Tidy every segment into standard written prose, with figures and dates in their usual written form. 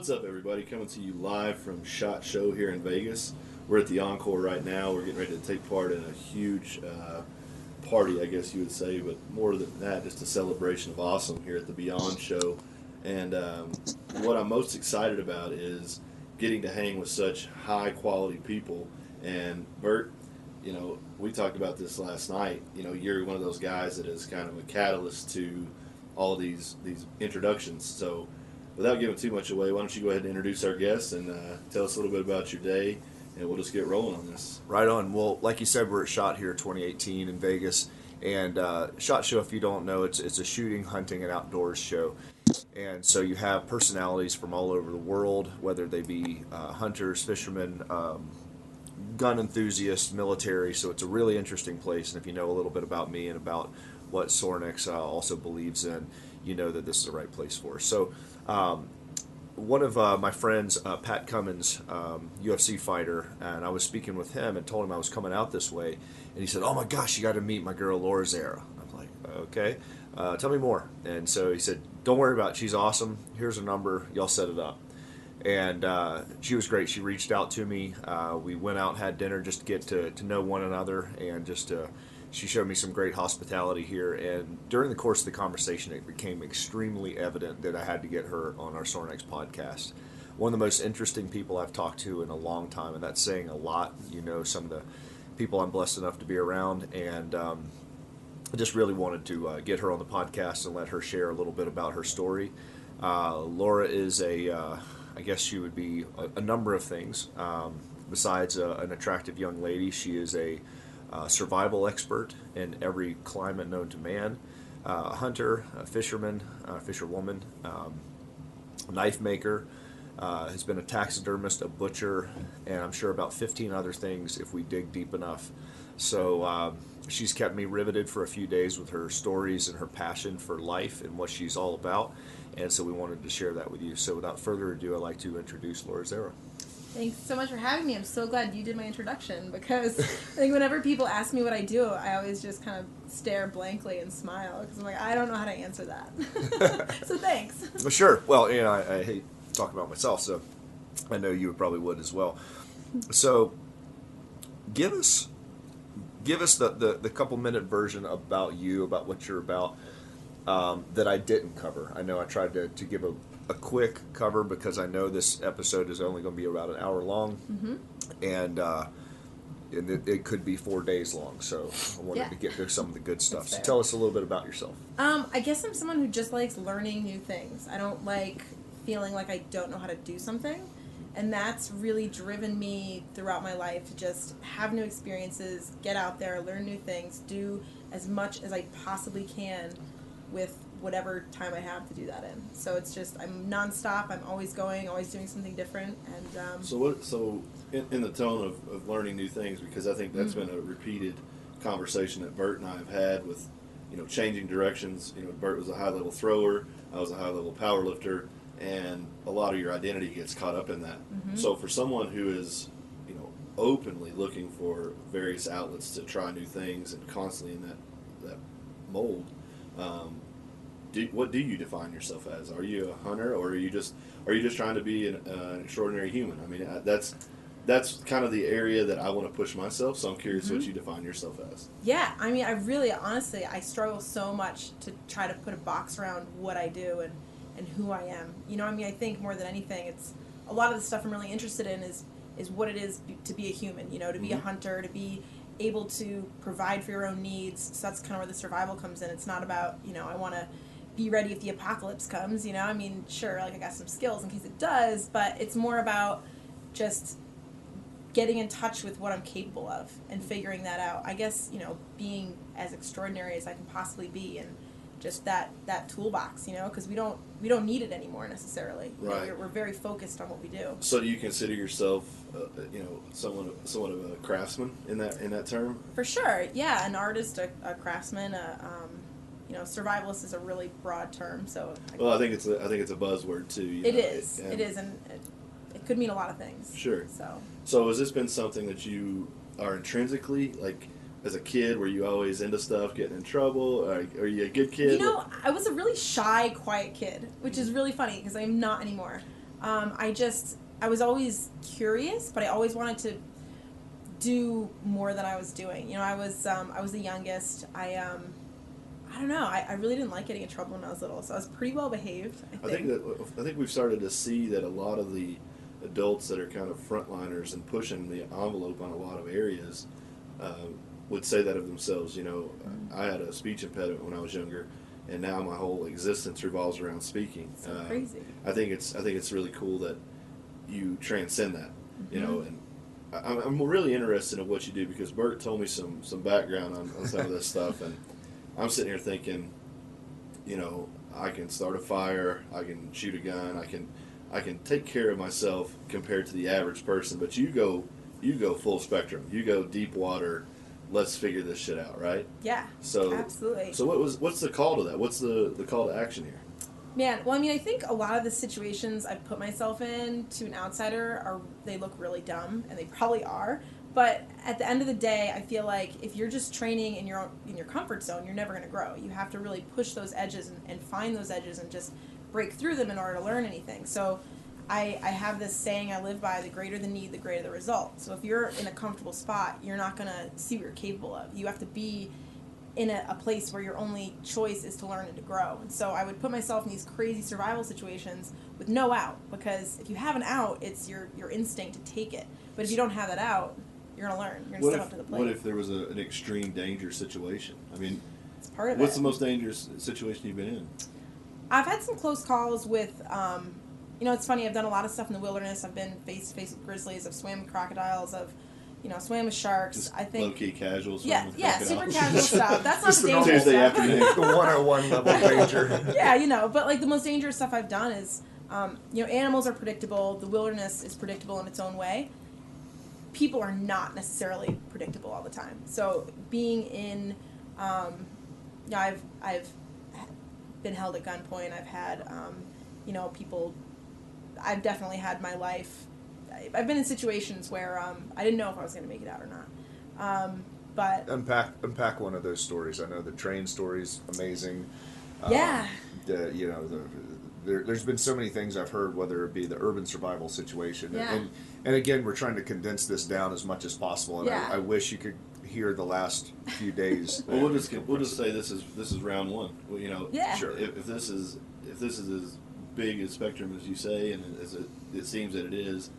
What's up, everybody? Coming to you live from SHOT Show here in Vegas. We're at the Encore right now. We're getting ready to take part in a huge party, I guess you would say, but more than that, just a celebration of awesome here at the Beyond Show. And what I'm most excited about is getting to hang with such high-quality people. And Bert, you know, we talked about this last night. You know, you're one of those guys that is kind of a catalyst to all these introductions. So without giving too much away, why don't you go ahead and introduce our guests and tell us a little bit about your day, and we'll just get rolling on this. Right on. Well, like you said, we're at SHOT here 2018 in Vegas. And SHOT Show, if you don't know, it's a shooting, hunting, and outdoors show. And so you have personalities from all over the world, whether they be hunters, fishermen, gun enthusiasts, military. So it's a really interesting place. And if you know a little bit about me and about what Sorinex also believes in, you know that this is the right place for us. So one of my friends, Pat Cummins, UFC fighter, and I was speaking with him and told him I was coming out this way, and he said, "Oh my gosh, you got to meet my girl Laura Zerra." I'm like, "Okay, tell me more." And so he said, "Don't worry about it. She's awesome. Here's her number. Y'all set it up." And she was great. She reached out to me. We went out and had dinner just to get to know one another, and just she showed me some great hospitality here. And during the course of the conversation, it became extremely evident that I had to get her on our Sorinex podcast. One of the most interesting people I've talked to in a long time, and that's saying a lot. You know, some of the people I'm blessed enough to be around, and I just really wanted to get her on the podcast and let her share a little bit about her story. Laura is I guess she would be a number of things. Besides an attractive young lady, she is a survival expert in every climate known to man, a hunter, a fisherman, a fisherwoman, knife maker, has been a taxidermist, a butcher, and I'm sure about 15 other things if we dig deep enough. So she's kept me riveted for a few days with her stories and her passion for life and what she's all about, and so we wanted to share that with you. So without further ado, I'd like to introduce Laura Zerra. Thanks so much for having me. I'm so glad you did my introduction, because I think whenever people ask me what I do, I always just kind of stare blankly and smile, because I'm like, I don't know how to answer that. So thanks. Well, sure. Well, you know, I hate talking about myself, so I know you probably would as well. So give us the couple-minute version about you, about what you're about, that I didn't cover. I know I tried to give a quick cover, because I know this episode is only going to be about an hour long, and it could be 4 days long, so I wanted to get to some of the good stuff. So tell us a little bit about yourself. I guess I'm someone who just likes learning new things. I don't like feeling like I don't know how to do something, and that's really driven me throughout my life to just have new experiences, get out there, learn new things, do as much as I possibly can with whatever time I have to do that in. So it's just, I'm nonstop. I'm always going, always doing something different. And So in the tone of learning new things, because I think that's been a repeated conversation that Bert and I have had with, you know, changing directions. You know, Bert was a high-level thrower, I was a high-level power lifter, and a lot of your identity gets caught up in that. So for someone who is, you know, openly looking for various outlets to try new things and constantly in that mold, what do you define yourself as? Are you a hunter, or are you just trying to be an extraordinary human? I mean, that's kind of the area that I want to push myself. So I'm curious what you define yourself as. Yeah, I mean, I really, honestly, I struggle so much to try to put a box around what I do and who I am. You know, I mean, I think more than anything, it's a lot of the stuff I'm really interested in is what it is to be a human. You know, to be a hunter, to be able to provide for your own needs. So that's kind of where the survival comes in. It's not about, you know, I want to be ready if the apocalypse comes, you know? I mean, sure, like I got some skills in case it does, but it's more about just getting in touch with what I'm capable of and figuring that out. I guess, you know, being as extraordinary as I can possibly be, and just that toolbox, you know, because we don't need it anymore necessarily. You know, we're very focused on what we do. So do you consider yourself, you know, somewhat of a craftsman in that term? For sure, yeah, an artist, a craftsman, you know, survivalist is a really broad term. So I think it's a buzzword too. It is, and it could mean a lot of things. Sure. So has this been something that you are intrinsically, like, as a kid, were you always into stuff, getting in trouble? Are you a good kid? You know, I was a really shy, quiet kid, which is really funny because I'm not anymore. I was always curious, but I always wanted to do more than I was doing. You know, I was the youngest. I don't know. I really didn't like getting in trouble when I was little, so I was pretty well behaved. I think we've started to see that a lot of the adults that are kind of frontliners and pushing the envelope on a lot of areas would say that of themselves. You know, I had a speech impediment when I was younger, and now my whole existence revolves around speaking. So crazy. I think it's really cool that you transcend that. You know, and I'm really interested in what you do because Bert told me some background on some of this stuff, and I'm sitting here thinking, you know, I can start a fire, I can shoot a gun, I can take care of myself compared to the average person. But you go full spectrum. You go deep water. Let's figure this shit out, right? Yeah. So absolutely. So what's the call to that? What's the call to action here? Man, well, I mean, I think a lot of the situations I've put myself in to an outsider they look really dumb, and they probably are. But at the end of the day, I feel like if you're just training in your comfort zone, you're never going to grow. You have to really push those edges and find those edges and just break through them in order to learn anything. So I have this saying I live by: the greater the need, the greater the result. So if you're in a comfortable spot, you're not going to see what you're capable of. You have to be in a place where your only choice is to learn and to grow. And so I would put myself in these crazy survival situations with no out, because if you have an out, it's your instinct to take it. But if you don't have that out, you're going to learn. You're going to step up to the plate. What if there was an extreme danger situation? I mean, it's part of what's it. the most dangerous situation you've been in? I've had some close calls with, you know, it's funny, I've done a lot of stuff in the wilderness. I've been face to face with grizzlies. I've swam with crocodiles. I've, you know, swam with sharks. Just I think low-key casual. Yeah, super casual stuff. That's not Just the the dangerous Tuesday stuff. afternoon. The 101 level danger. Yeah, you know, but like the most dangerous stuff I've done is, you know, animals are predictable. The wilderness is predictable in its own way. People are not necessarily predictable all the time. So being in, yeah, I've been held at gunpoint. I've had, you know, people. I've definitely had my life. I've been in situations where I didn't know if I was going to make it out or not. But unpack one of those stories. I know the train story's amazing. Yeah. You know, there's been so many things I've heard, whether it be the urban survival situation, Yeah. and again, we're trying to condense this down as much as possible. And Yeah. I wish you could hear the last few days. Well, we'll just say this is round one. Well, you know, Yeah. Sure. If this is as big a spectrum as you say, and as it seems that it is,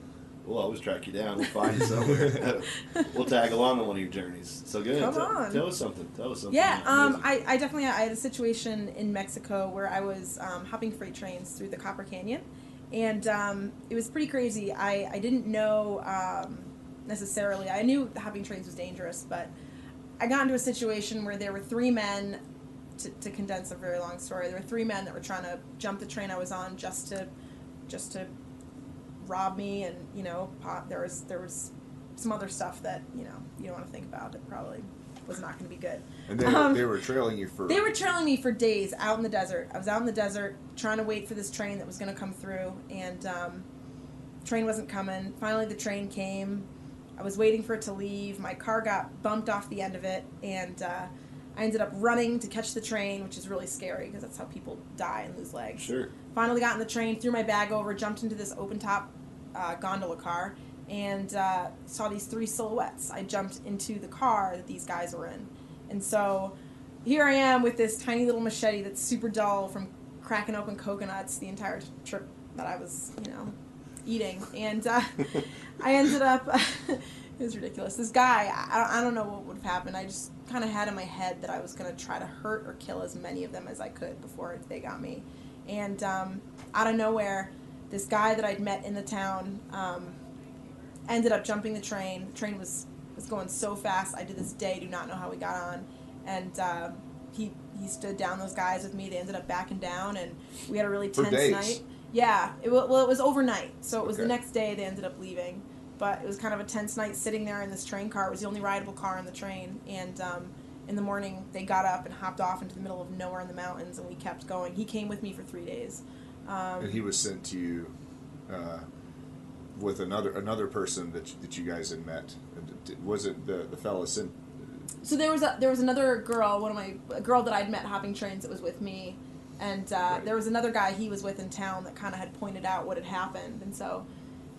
we'll always track you down. We'll find you somewhere. We'll tag along on one of your journeys. So go ahead. Come on. Tell us something. yeah, amazing. I definitely I had a situation in Mexico where I was hopping freight trains through the Copper Canyon, and it was pretty crazy. I didn't know necessarily. I knew hopping trains was dangerous, but I got into a situation where there were three men. To condense a very long story, there were three men that were trying to jump the train I was on just to rob me, and you know, there was some other stuff that you know you don't want to think about. That probably was not going to be good. And they were trailing you for. They were trailing me for days out in the desert. I was out in the desert trying to wait for this train that was going to come through, and train wasn't coming. Finally, the train came. I was waiting for it to leave. My car got bumped off the end of it, and I ended up running to catch the train, which is really scary because that's how people die and lose legs. Sure. Finally got in the train, threw my bag over, jumped into this open-top gondola car, and saw these three silhouettes. I jumped into the car that these guys were in. And so here I am with this tiny little machete that's super dull from cracking open coconuts the entire trip that I was, you know, eating. And I ended up... It was ridiculous. This guy, I don't know what would have happened. I just kind of had in my head that I was going to try to hurt or kill as many of them as I could before they got me. And out of nowhere, this guy that I'd met in the town ended up jumping the train. The train was going so fast. I to this day do not know how we got on. And he stood down those guys with me. They ended up backing down, and we had a really tense night. Yeah. It was overnight. So it was the next day they ended up leaving. But it was kind of a tense night sitting there in this train car. It was the only rideable car on the train. And in the morning, they got up and hopped off into the middle of nowhere in the mountains, and we kept going. He came with me for 3 days. And he was sent to you with another person that you guys had met. Was it the fella sent? So there was another girl, a girl that I'd met hopping trains that was with me, And Right. there was another guy he was with in town that kind of had pointed out what had happened. And so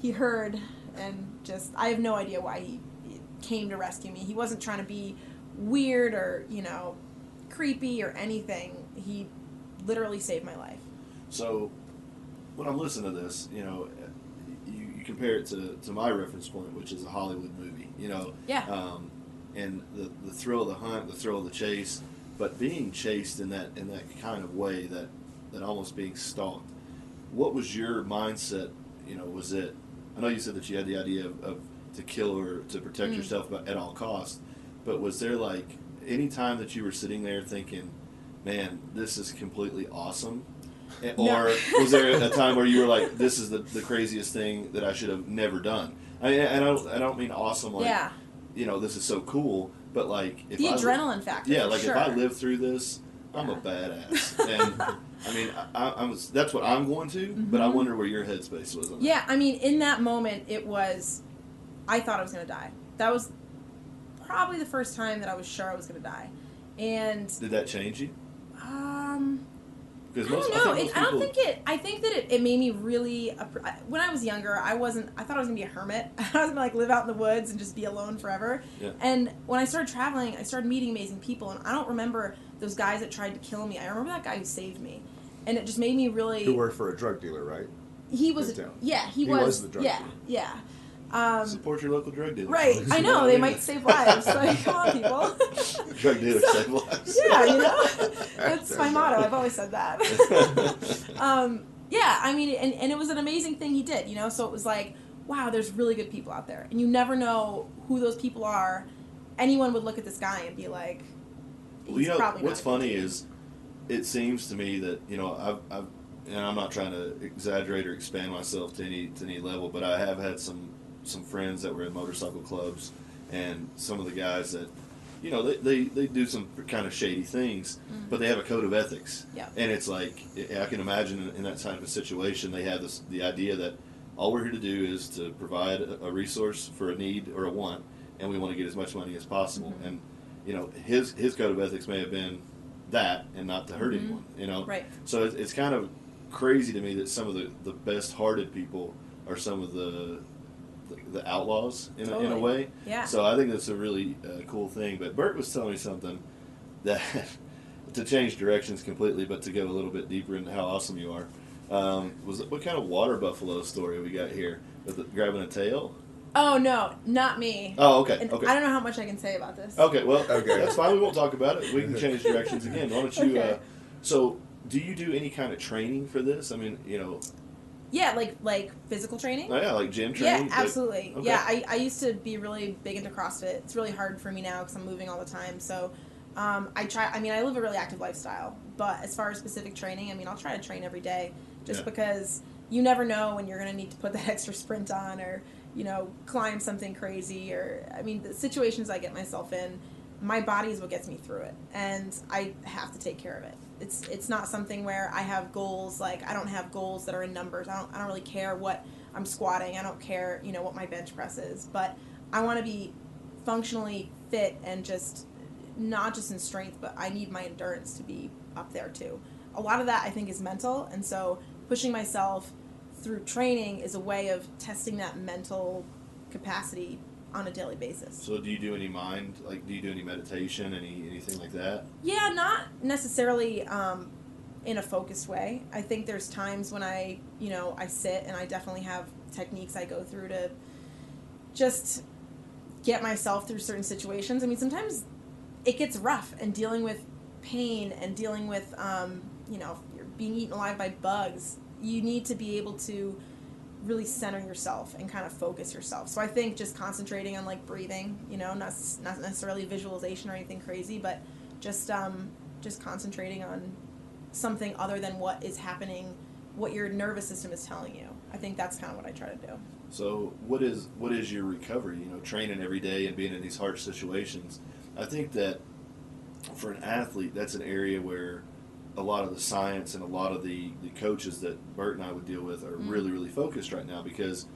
he heard, and just, I have no idea why he came to rescue me. He wasn't trying to be weird or, creepy or anything. He literally saved my life. So when I'm listening to this, you compare it to my reference point, which is a Hollywood movie, Yeah. and the thrill of the hunt, the thrill of the chase, but being chased in that kind of way, that almost being stalked. What was your mindset? Was it? I know you said that you had the idea of to kill or to protect yourself at all costs, but was there like any time that you were sitting there thinking, "Man, this is completely awesome," or was there a time where you were like, "This is the craziest thing that I should have never done"? And I don't mean awesome like, Yeah. This is so cool, but like if The I adrenaline factor. yeah, for like sure. if I live through this, I'm a Yeah. badass. And I mean, that's what I'm going to, but I wonder where your headspace was on that. Yeah, I mean, in that moment, I thought I was going to die. That was probably the first time that I was sure I was going to die. And, Did that change you? Because I don't know. I think that it made me really, when I was younger, I thought I was going to be a hermit. I was going to like live out in the woods and just be alone forever. Yeah. And when I started traveling, I started meeting amazing people. And I don't remember those guys that tried to kill me. I remember that guy who saved me. And it just made me really... Who worked for a drug dealer, right? He was... In town. Yeah, he was the drug yeah, dealer. Yeah. Support your local drug dealer. Right, folks. I You know, what they mean? might save lives. Like, come on, people. Drug dealers So- save lives. Yeah, that's my motto. I've always said that. Yeah, I mean, and it was an amazing thing he did, so it was like, wow, there's really good people out there. And you never know who those people are. Anyone would look at this guy and be like, he's Well, probably not what's a good funny dude. is, it seems to me that I've and I'm not trying to exaggerate or expand myself to any level, but I have had some friends that were in motorcycle clubs, and some of the guys that they do some kind of shady things, but they have a code of ethics. Yeah. And it's like, I can imagine in that type of situation, they have the idea that all we're here to do is to provide a resource for a need or a want, and we want to get as much money as possible. And his code of ethics may have been that, and not to hurt anyone. Right. So it's kind of crazy to me that some of the best-hearted people are some of the outlaws in a Totally. way. Yeah. So I think that's a really cool thing. But Bert was telling me something that to change directions completely, but to go a little bit deeper into how awesome you are. Was what kind of water buffalo story we got here? With grabbing a tail? Oh, no, not me. Oh, okay. And Okay. I don't know how much I can say about this. Okay. Well, Okay. that's fine. We won't talk about it. We can change directions again. Why don't you? Okay. So, do you do any kind of training for this? I mean, Yeah, like physical training? yeah, like gym Yeah, training. Like- absolutely. okay. Yeah, I used to be really big into CrossFit. It's really hard for me now because I'm moving all the time. So I live a really active lifestyle. But as far as specific training, I'll try to train every day just Yeah. because you never know when you're going to need to put that extra sprint on or, climb something crazy. Or, the situations I get myself in, my body is what gets me through it. And I have to take care of it. It's not something where I have goals. Like, I don't have goals that are in numbers. I don't really care what I'm squatting. I don't care, what my bench press is. But I want to be functionally fit and just not just in strength, but I need my endurance to be up there too. A lot of that I think is mental, and so pushing myself through training is a way of testing that mental capacity on a daily basis. So, do you do any do you do any meditation, anything like that? Yeah, not necessarily in a focused way. I think there's times when I sit and I definitely have techniques I go through to just get myself through certain situations. Sometimes it gets rough, and dealing with pain and dealing with, if you're being eaten alive by bugs, you need to be able to really center yourself and kind of focus yourself. So I think just concentrating on like breathing, not necessarily visualization or anything crazy, but just concentrating on something other than what is happening, what your nervous system is telling you. I think that's kind of what I try to do. So, what is your recovery? Training every day and being in these hard situations. I think that for an athlete, that's an area where a lot of the science and a lot of the coaches that Bert and I would deal with are really, really focused right now because,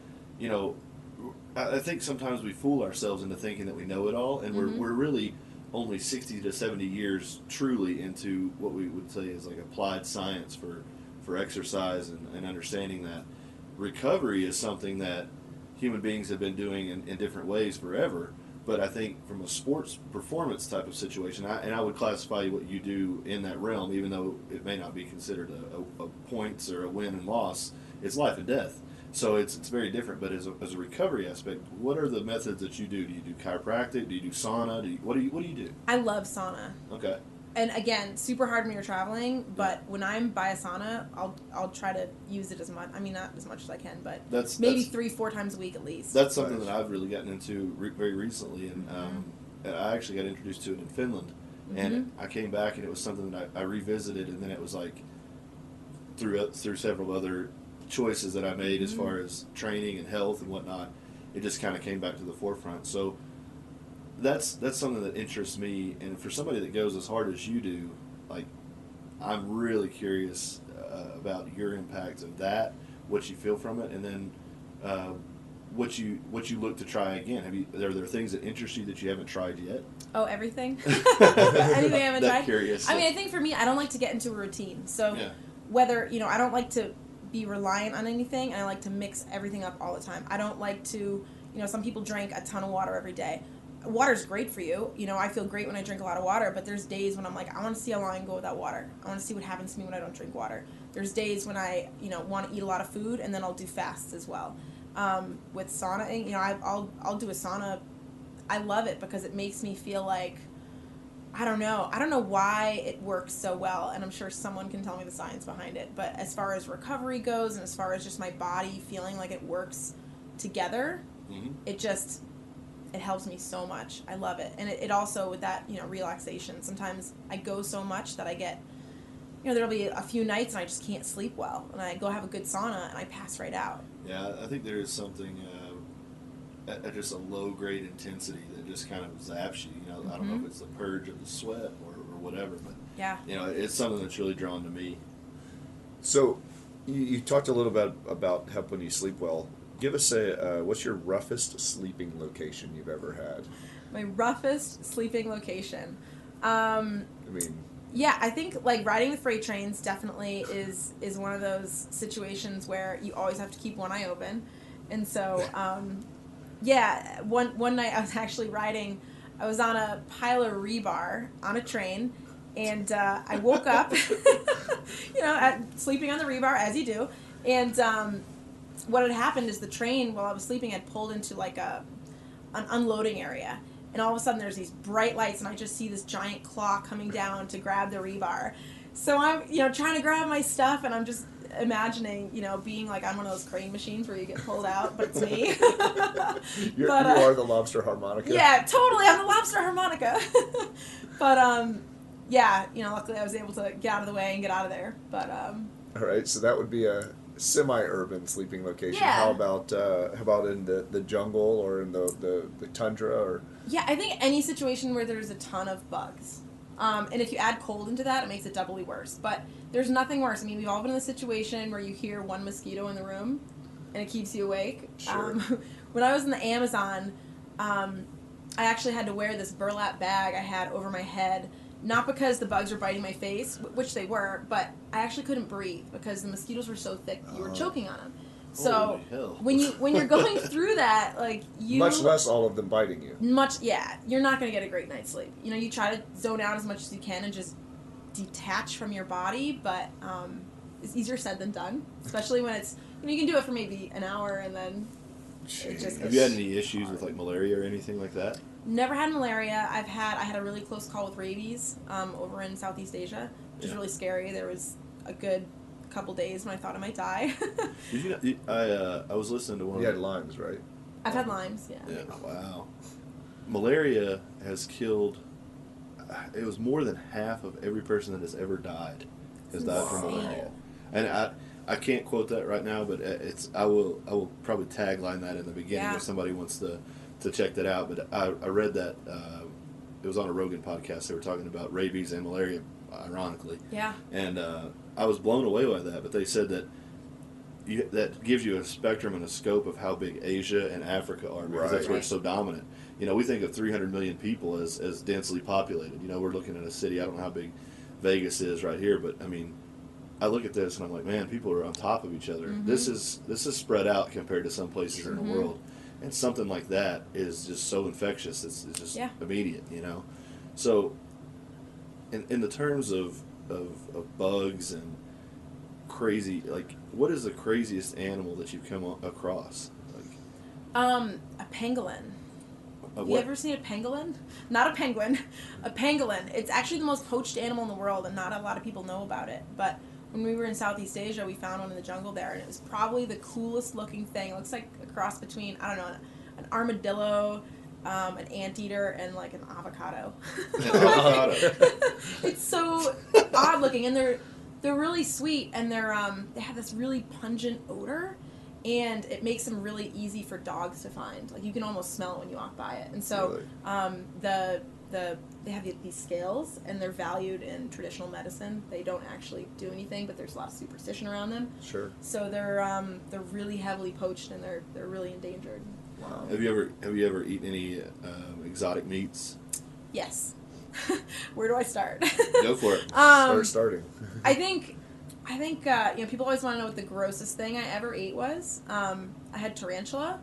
I think sometimes we fool ourselves into thinking that we know it all, and we're really only 60 to 70 years truly into what we would say is like applied science for exercise and understanding that recovery is something that human beings have been doing in different ways forever. But I think from a sports performance type of situation, I would classify what you do in that realm, even though it may not be considered a points or a win and loss, it's life and death. So it's very different. But as a recovery aspect, what are the methods that you do? Do you do chiropractic? Do you do sauna? What do you do? I love sauna. Okay. And again, super hard when you're traveling, but when I'm by a sauna, I'll try to use it as much. I mean, not as much as I can, but maybe 3-4 times a week at least. That's something that I've really gotten into very recently, and I actually got introduced to it in Finland, and I came back and it was something that I revisited, and then it was like through several other choices that I made as far as training and health and whatnot, it just kind of came back to the forefront. So that's something that interests me, and for somebody that goes as hard as you do, like, I'm really curious about your impact of that, what you feel from it, and then what you look to try again. Are there things that interest you that you haven't tried yet? Oh, everything. Anything I haven't tried. Curious. I mean, I think for me, I don't like to get into a routine. So whether I don't like to be reliant on anything, and I like to mix everything up all the time. I don't like to, some people drink a ton of water every day. Water's great for you. I feel great when I drink a lot of water, but there's days when I'm like, I want to see how long I can go without water. I want to see what happens to me when I don't drink water. There's days when I, want to eat a lot of food, and then I'll do fasts as well. With saunaing, I'll do a sauna. I love it because it makes me feel like, I don't know why it works so well, and I'm sure someone can tell me the science behind it. But as far as recovery goes, and as far as just my body feeling like it works together, it helps me so much. I love it. And it also, with that, relaxation, sometimes I go so much that I get, there'll be a few nights and I just can't sleep well. And I go have a good sauna and I pass right out. Yeah, I think there is something at just a low-grade intensity that just kind of zaps you. I don't know if it's the purge of the sweat or whatever, but it's something that's really drawn to me. So you talked a little bit about helping you sleep well. Give us what's your roughest sleeping location you've ever had? My roughest sleeping location. I think like riding the freight trains definitely is one of those situations where you always have to keep one eye open. And so, one night I was actually riding, I was on a pile of rebar on a train, and I woke up, sleeping on the rebar as you do, and what had happened is the train, while I was sleeping, had pulled into like an unloading area. And all of a sudden there's these bright lights, and I just see this giant claw coming down to grab the rebar. So I'm, trying to grab my stuff, and I'm just imagining, being like on one of those crane machines where you get pulled out, but it's me. You are the lobster harmonica. Yeah, totally. I'm the lobster harmonica. But, luckily I was able to get out of the way and get out of there. But, all right, so that would be a semi-urban sleeping location. Yeah. How about in the jungle or in the tundra or? Yeah, I think any situation where there's a ton of bugs. And if you add cold into that, it makes it doubly worse. But there's nothing worse. I mean, we've all been in a situation where you hear one mosquito in the room, and it keeps you awake. Sure. When I was in the Amazon, I actually had to wear this burlap bag I had over my head. Not because the bugs were biting my face, which they were, but I actually couldn't breathe because the mosquitoes were so thick you were choking on them. So when you're going through that, like much less all of them biting you. You're not going to get a great night's sleep. You try to zone out as much as you can and just detach from your body, but it's easier said than done. Especially when it's you can do it for maybe an hour and then it just. Have you had any issues with like malaria or anything like that? Never had malaria. I had a really close call with rabies over in Southeast Asia, which is really scary. There was a good couple days when I thought I might die. Did you? I was listening to one. You had Lyme's, right? I've had Lyme's, yeah. Yeah. Wow. Malaria has killed. It was more than half of every person that has ever died has died from malaria, and I can't quote that right now, but I will probably tagline that in the beginning if somebody wants to check that out. But I read that it was on a Rogan podcast. They were talking about rabies and malaria, ironically. Yeah. And I was blown away by that. But they said that that gives you a spectrum and a scope of how big Asia and Africa are, because that's where it's so dominant. You know, we think of 300 million people as densely populated. You know, we're looking at a city. I don't know how big Vegas is right here, but I mean, I look at this and I'm like, man, people are on top of each other. This is spread out compared to some places in the world, and something like that is just so infectious. It's just immediate, you know. So, in the terms of bugs and crazy, like, what is the craziest animal that you've come across? Like, a pangolin. what? You ever seen a pangolin? Not a penguin, a pangolin. It's actually the most poached animal in the world, and not a lot of people know about it. But when we were in Southeast Asia, we found one in the jungle there, and it was probably the coolest looking thing. It looks like a cross between, I don't know, an armadillo, an anteater, and like an avocado. It's so odd looking, and they're really sweet, and they have this really pungent odor, and it makes them really easy for dogs to find. Like, you can almost smell it when you walk by it. And so they have these scales, and they're valued in traditional medicine. They don't actually do anything, but there's a lot of superstition around them. Sure. So they're really heavily poached, and they're really endangered. Wow. Have you ever eaten any exotic meats? Yes. Where do I start? Go for it. Starting. I think people always want to know what the grossest thing I ever ate was. I had tarantula,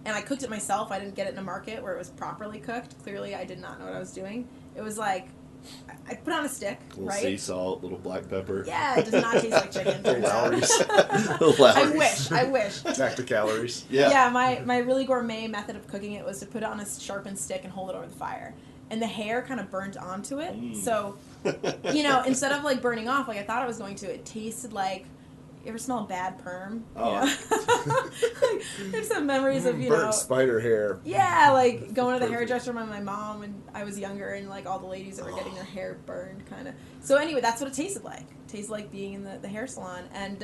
and I cooked it myself. I didn't get it in a market where it was properly cooked. Clearly, I did not know what I was doing. It was like, I put on a stick, A little right? sea salt, little black pepper. Yeah, it does not taste like chicken. turns out. I wish. Track the calories. Yeah, my really gourmet method of cooking it was to put it on a sharpened stick and hold it over the fire. And the hair kind of burnt onto it. So, instead of like burning off like I thought it was going to, it tasted like, you ever smell bad perm? There's some memories of, burnt spider hair. Yeah, like going to the hairdresser with my mom when I was younger, and like all the ladies that were getting their hair burned, kind of. So anyway, that's what it tasted like. It tasted like being in the hair salon. And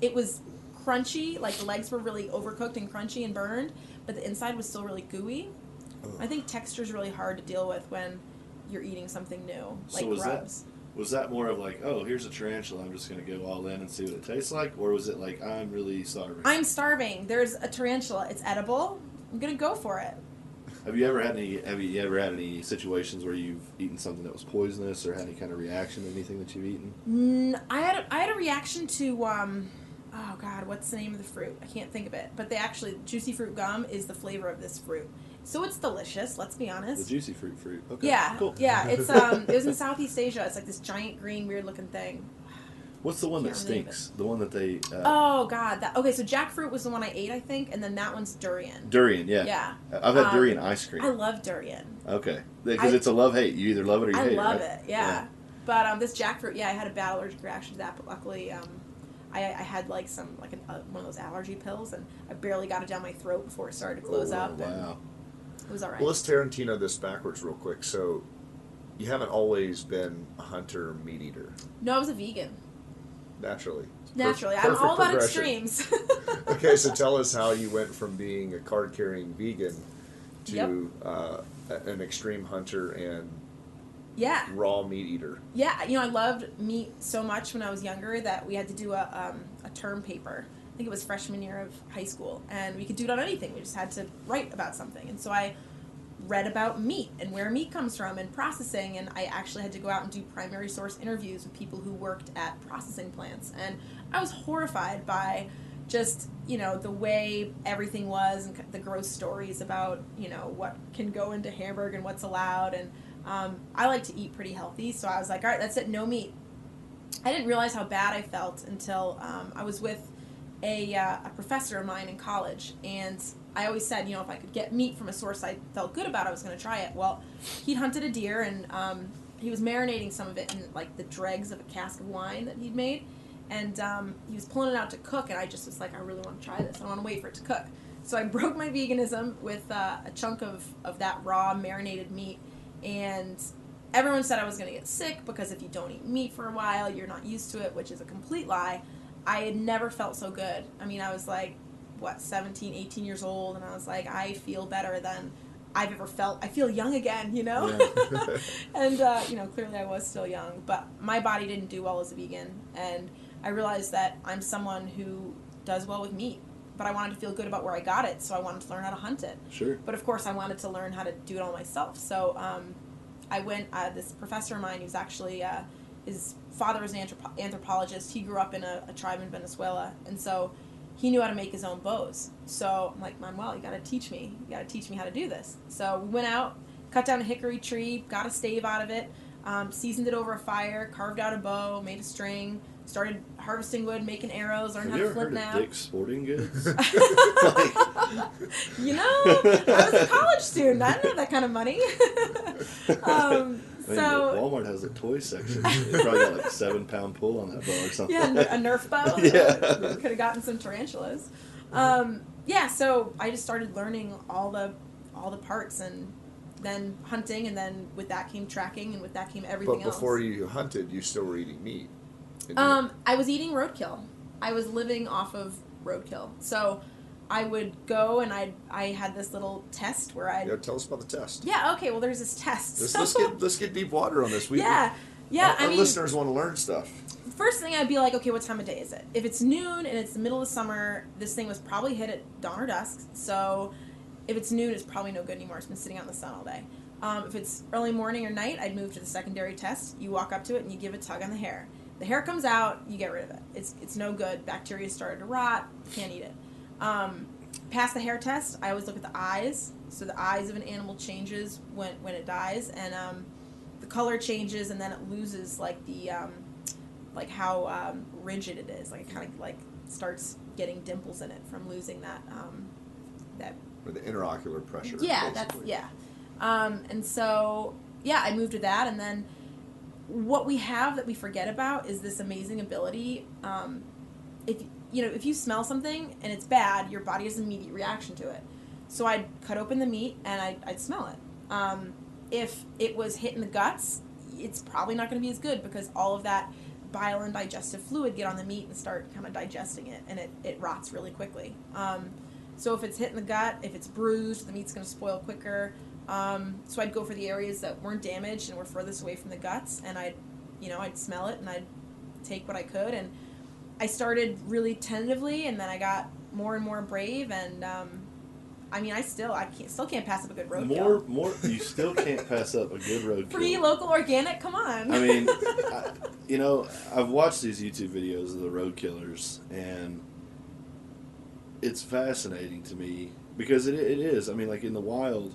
it was crunchy, like the legs were really overcooked and crunchy and burned, but the inside was still really gooey. I think texture is really hard to deal with when you're eating something new, like so grubs. Was that more of like, oh, here's a tarantula, I'm just going to go all in and see what it tastes like? Or was it like, I'm really starving? I'm starving. There's a tarantula. It's edible. I'm going to go for it. Have you ever had any situations where you've eaten something that was poisonous, or had any kind of reaction to anything that you've eaten? I had a reaction to, oh God, what's the name of the fruit? I can't think of it. But juicy fruit gum is the flavor of this fruit. So it's delicious, let's be honest. The juicy fruit. Okay. Yeah, cool. Yeah. It's it was in Southeast Asia. It's like this giant green weird looking thing. What's the one that stinks? The one that they... oh, God. Okay, so jackfruit was the one I ate, I think, and then that one's durian. Durian, yeah. Yeah. I've had durian ice cream. I love durian. Okay. Because it's a love-hate. You either love it or you hate it, I love right? it, yeah. But this jackfruit, I had a bad allergic reaction to that, but luckily I had like one of those allergy pills, and I barely got it down my throat before it started to close up. Wow. It was all right. Well, let's Tarantino this backwards real quick. So, you haven't always been a hunter, meat eater. No, I was a vegan. Naturally. I'm all about extremes. Okay, so tell us how you went from being a card-carrying vegan to an extreme hunter and raw meat eater. Yeah, I loved meat so much when I was younger that we had to do a term paper. I think it was freshman year of high school, and we could do it on anything. We just had to write about something. And so I read about meat and where meat comes from and processing, and I actually had to go out and do primary source interviews with people who worked at processing plants. And I was horrified by just, the way everything was, and the gross stories about, what can go into hamburger and what's allowed. And I like to eat pretty healthy, so I was like, all right, that's it, no meat. I didn't realize how bad I felt until I was with a professor of mine in college, and I always said, if I could get meat from a source I felt good about, I was going to try it. Well, he'd hunted a deer, and he was marinating some of it in like the dregs of a cask of wine that he'd made, and he was pulling it out to cook, and I just was like, I really want to try this. I want to wait for it to cook. So I broke my veganism with a chunk of that raw marinated meat, and everyone said I was going to get sick because if you don't eat meat for a while, you're not used to it, which is a complete lie. I had never felt so good. I mean, I was like, 17, 18 years old, and I was like, I feel better than I've ever felt. I feel young again, Yeah. And, clearly I was still young, but my body didn't do well as a vegan, and I realized that I'm someone who does well with meat. But I wanted to feel good about where I got it, so I wanted to learn how to hunt it. Sure. But of course, I wanted to learn how to do it all myself. So I went, this professor of mine who's actually, his father was an anthropologist. He grew up in a tribe in Venezuela, and so he knew how to make his own bows. So I'm like, Manuel, you got to teach me. You got to teach me how to do this. So we went out, cut down a hickory tree, got a stave out of it, seasoned it over a fire, carved out a bow, made a string, started harvesting wood, making arrows, learned how to flint now. Have you ever heard of Dick's Sporting Goods? You know, I was a college student. I didn't have that kind of money. Walmart has a toy section. They probably got like a 7-pound pull on that bow or something. Yeah, a Nerf bow. Yeah. Could have gotten some tarantulas. So I just started learning all the parts, and then hunting, and then with that came tracking, and with that came everything else. But before you hunted, you still were eating meat. I was eating roadkill. I was living off of roadkill. So I would go, and I had this little test where I... Yeah, tell us about the test. Yeah, okay, well, there's this test. Let's get deep water on this. Our listeners want to learn stuff. First thing I'd be like, okay, what time of day is it? If it's noon and it's the middle of summer, this thing was probably hit at dawn or dusk. So if it's noon, it's probably no good anymore. It's been sitting out in the sun all day. If it's early morning or night, I'd move to the secondary test. You walk up to it and you give a tug on the hair. The hair comes out, you get rid of it. It's no good. Bacteria started to rot. Can't eat it. Past the hair test, I always look at the eyes. So the eyes of an animal changes when it dies, and the color changes, and then it loses like the how rigid it is. Like it kind of like starts getting dimples in it from losing that Or the interocular pressure. Yeah, basically. And so I moved to that, and then what we have that we forget about is this amazing ability. If you smell something and it's bad, your body has an immediate reaction to it. So I'd cut open the meat and I'd smell it. If it was hit in the guts, it's probably not going to be as good because all of that bile and digestive fluid get on the meat and start kind of digesting it, and it rots really quickly. So if it's hit in the gut, if it's bruised, the meat's going to spoil quicker. So I'd go for the areas that weren't damaged and were furthest away from the guts, and I'd smell it and I'd take what I could. And I started really tentatively, and then I got more and more brave, and I still can't pass up a good roadkill. You still can't pass up a good roadkill. Free, local, organic. Come on. I mean, I've watched these YouTube videos of the road killers, and it's fascinating to me because it is. I mean, like in the wild,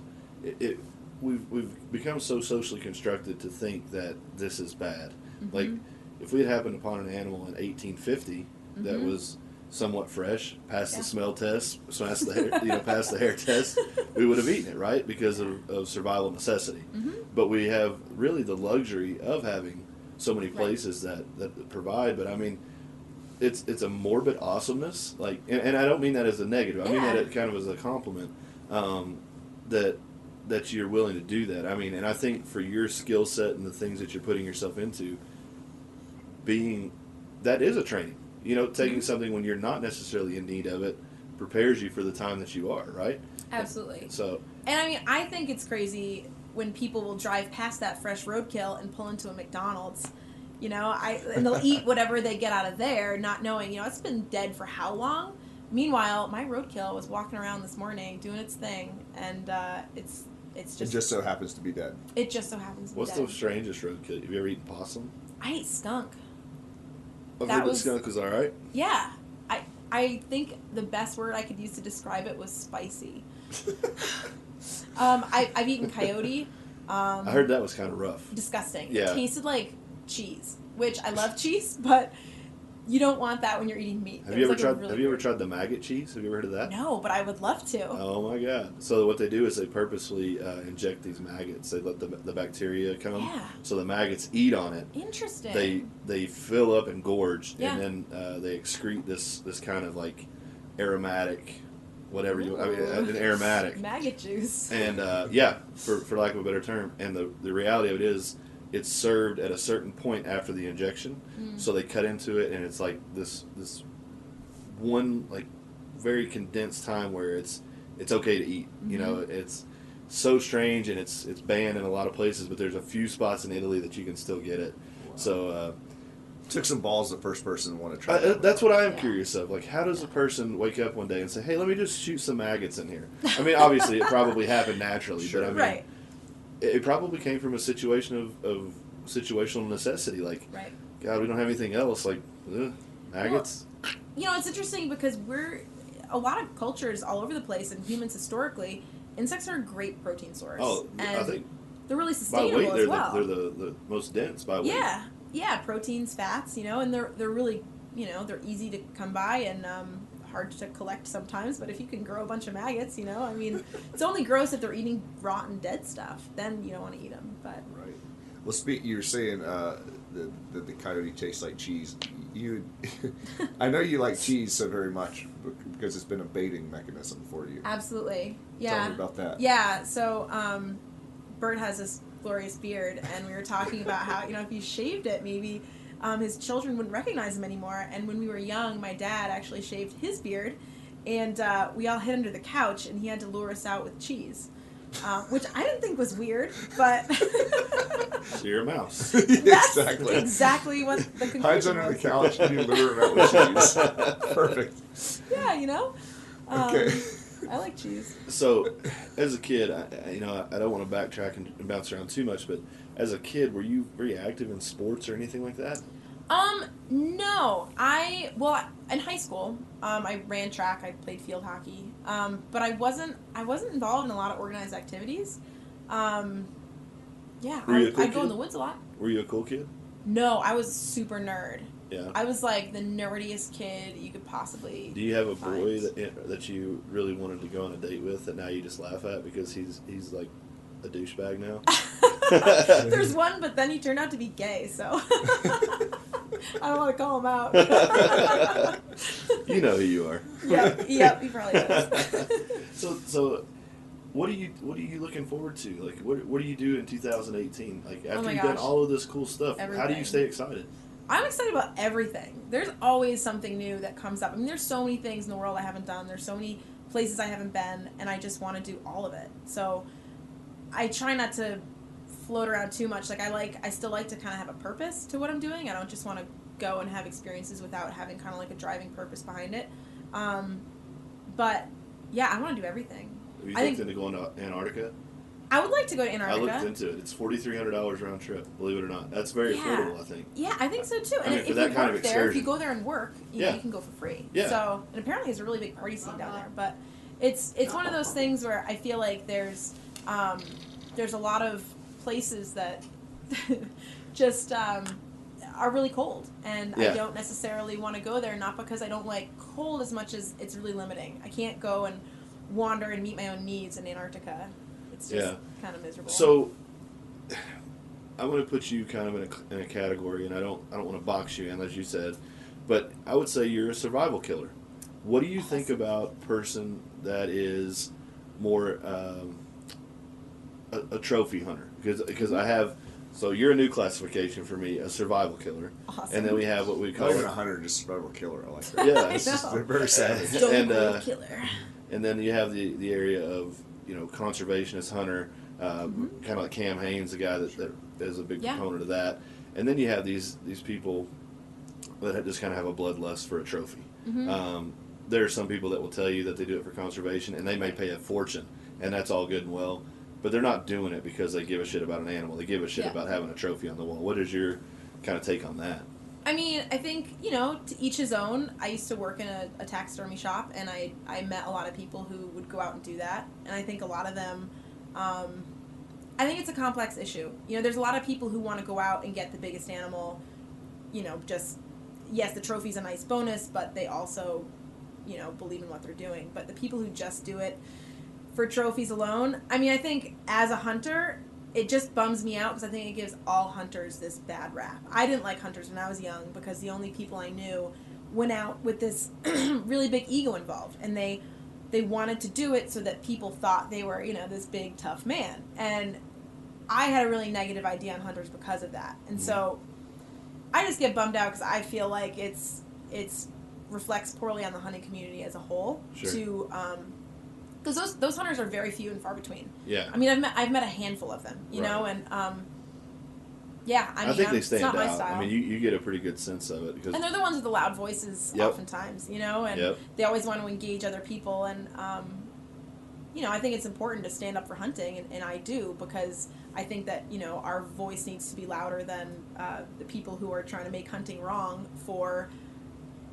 we've become so socially constructed to think that this is bad. Mm-hmm. Like if we had happened upon an animal in 1850 that was somewhat fresh, passed the smell test, passed the hair test, we would have eaten it, right? Because of survival necessity. Mm-hmm. But we have really the luxury of having so many places that provide. But I mean, it's a morbid awesomeness, like, and I don't mean that as a negative. I mean that kind of as a compliment. That you're willing to do that. I mean, and I think for your skill set and the things that you're putting yourself into, that is a training. Taking something when you're not necessarily in need of it prepares you for the time that you are, right? Absolutely. So, and I mean, I think it's crazy when people will drive past that fresh roadkill and pull into a McDonald's, and they'll eat whatever they get out of there, not knowing, it's been dead for how long. Meanwhile, my roadkill was walking around this morning doing its thing, and it's just... It just so happens to be dead. It just so happens to be dead. What's the strangest roadkill? Have you ever eaten possum? I ate skunk. I've heard the skunk was all right. Yeah. I think the best word I could use to describe it was spicy. I've eaten coyote. I heard that was kind of rough. Disgusting. Yeah. It tasted like cheese, which I love cheese, but you don't want that when you're eating meat. Have you ever tried the maggot cheese? Have you ever heard of that? No, but I would love to. Oh my god! So what they do is they purposely inject these maggots. They let the bacteria come, so the maggots eat on it. Interesting. They fill up and gorge, and then they excrete this kind of like aromatic, whatever an aromatic maggot juice. And for lack of a better term, and the reality of it is, it's served at a certain point after the injection, so they cut into it, and it's like this one like very condensed time where it's okay to eat. It's so strange, and it's banned in a lot of places, but there's a few spots in Italy that you can still get it. Wow. So Took some balls the first person to want to try that. That's what I am curious of. Like, how does a person wake up one day and say, "Hey, let me just shoot some maggots in here"? I mean, obviously, it probably happened naturally, Sure. but I mean, Right. it probably came from a situation of situational necessity. Like, Right. God, we don't have anything else. Like, maggots. Well, you know, it's interesting because a lot of cultures all over the place, and humans historically, insects are a great protein source. Oh, and I think they're really by sustainable weight, as well. they're the most dense by weight. Yeah, proteins, fats, you know, and they're really, you know, they're easy to come by and hard to collect sometimes. But if you can grow a bunch of maggots, you know, I mean, it's only gross if they're eating rotten, dead stuff. Then you don't want to eat them. But Right. Well, you were saying the coyote tastes like cheese. I know you like cheese so very much because it's been a baiting mechanism for you. absolutely, yeah. Tell me about that. Yeah, so Bert has this glorious beard, and we were talking about how, you know, if you shaved it, maybe his children wouldn't recognize him anymore. And when we were young, my dad actually shaved his beard, and we all hid under the couch, and he had to lure us out with cheese, which I didn't think was weird, but So you're a mouse. that's Exactly. exactly what the conclusion Hides under the was. couch and you lure him out with cheese. Perfect. Yeah, you know. Okay. I like cheese. So, as a kid, I don't want to backtrack and bounce around too much, but as a kid, were you very active in sports or anything like that? No. In high school, I ran track, I played field hockey. But I wasn't involved in a lot of organized activities. Yeah, Were you a cool I'd go in kid? the woods a lot. Were you a cool kid? No, I was a super nerd. Yeah. I was like the nerdiest kid you could possibly. Do you have a find. boy that you really wanted to go on a date with that now you just laugh at because he's like a douchebag now? There's one, but then he turned out to be gay, so I don't want to call him out. You know who you are. Yep, he probably does. So, what are you looking forward to? Like, what do you do in 2018? Like, after my you've done gosh. all of this cool stuff, how do you Everything. stay excited? I'm excited about everything. There's always something new that comes up. I mean, there's so many things in the world I haven't done. There's so many places I haven't been, and I just want to do all of it. So I try not to float around too much. Like, I still like to kind of have a purpose to what I'm doing. I don't just want to go and have experiences without having kind of like a driving purpose behind it. But yeah, I want to do everything. Have you I looked think- into going to Antarctica? I would like to go to I Antarctica. looked into it. It's $4,300 round trip. Believe it or not, that's very Yeah. affordable. I think. Yeah, I think so too. I And mean, if for you that kind of work there, if you excursion. go there and work, you know, Yeah. you can go for free. Yeah. So, and apparently there's a really big party scene down there. But it's one of those things where I feel like there's a lot of places that just are really cold, and Yeah. I don't necessarily want to go there. Not because I don't like cold as much as it's really limiting. I can't go and wander and meet my own needs in Antarctica. It's just kind of miserable. So, I'm going to put you kind of in a category, and I don't want to box you in, as you said, but I would say you're a survival killer. What do you think about a person that is more a trophy hunter? Because I have, so you're a new classification for me, a survival killer, Awesome. and then we have what we Not call even a hunter, just survival killer. I like that. Yeah, I it's just- know. They're very savage. Stone and, Cold Killer. and then you have the area of conservationist hunter, kind of like Cam Haynes, the guy that is a big Yeah. proponent of that. And then you have these people that just kind of have a bloodlust for a trophy. There are some people that will tell you that they do it for conservation, and they may pay a fortune, and that's all good and well, but they're not doing it because they give a shit about an animal. They give a shit Yeah. about having a trophy on the wall. What is your kind of take on that? I mean, I think, to each his own. I used to work in a taxidermy shop, and I met a lot of people who would go out and do that. And I think a lot of them, I think it's a complex issue. There's a lot of people who want to go out and get the biggest animal, just, yes, the trophy's a nice bonus, but they also, believe in what they're doing. But the people who just do it for trophies alone, I mean, I think as a hunter, it just bums me out because I think it gives all hunters this bad rap. I didn't like hunters when I was young because the only people I knew went out with this really big ego involved, and they wanted to do it so that people thought they were, this big tough man. And I had a really negative idea on hunters because of that. And so I just get bummed out because I feel like it's reflects poorly on the hunting community as a whole. Sure. Because those hunters are very few and far between. Yeah. I mean, I've met a handful of them, Right. know, and Yeah, I mean, think they it's stand not my out. style. I mean, you get a pretty good sense of it because And they're the ones with the loud voices, Yep. oftentimes, you know, and Yep. they always want to engage other people. And, you know, I think it's important to stand up for hunting, and I do, because I think that, you know, our voice needs to be louder than the people who are trying to make hunting wrong for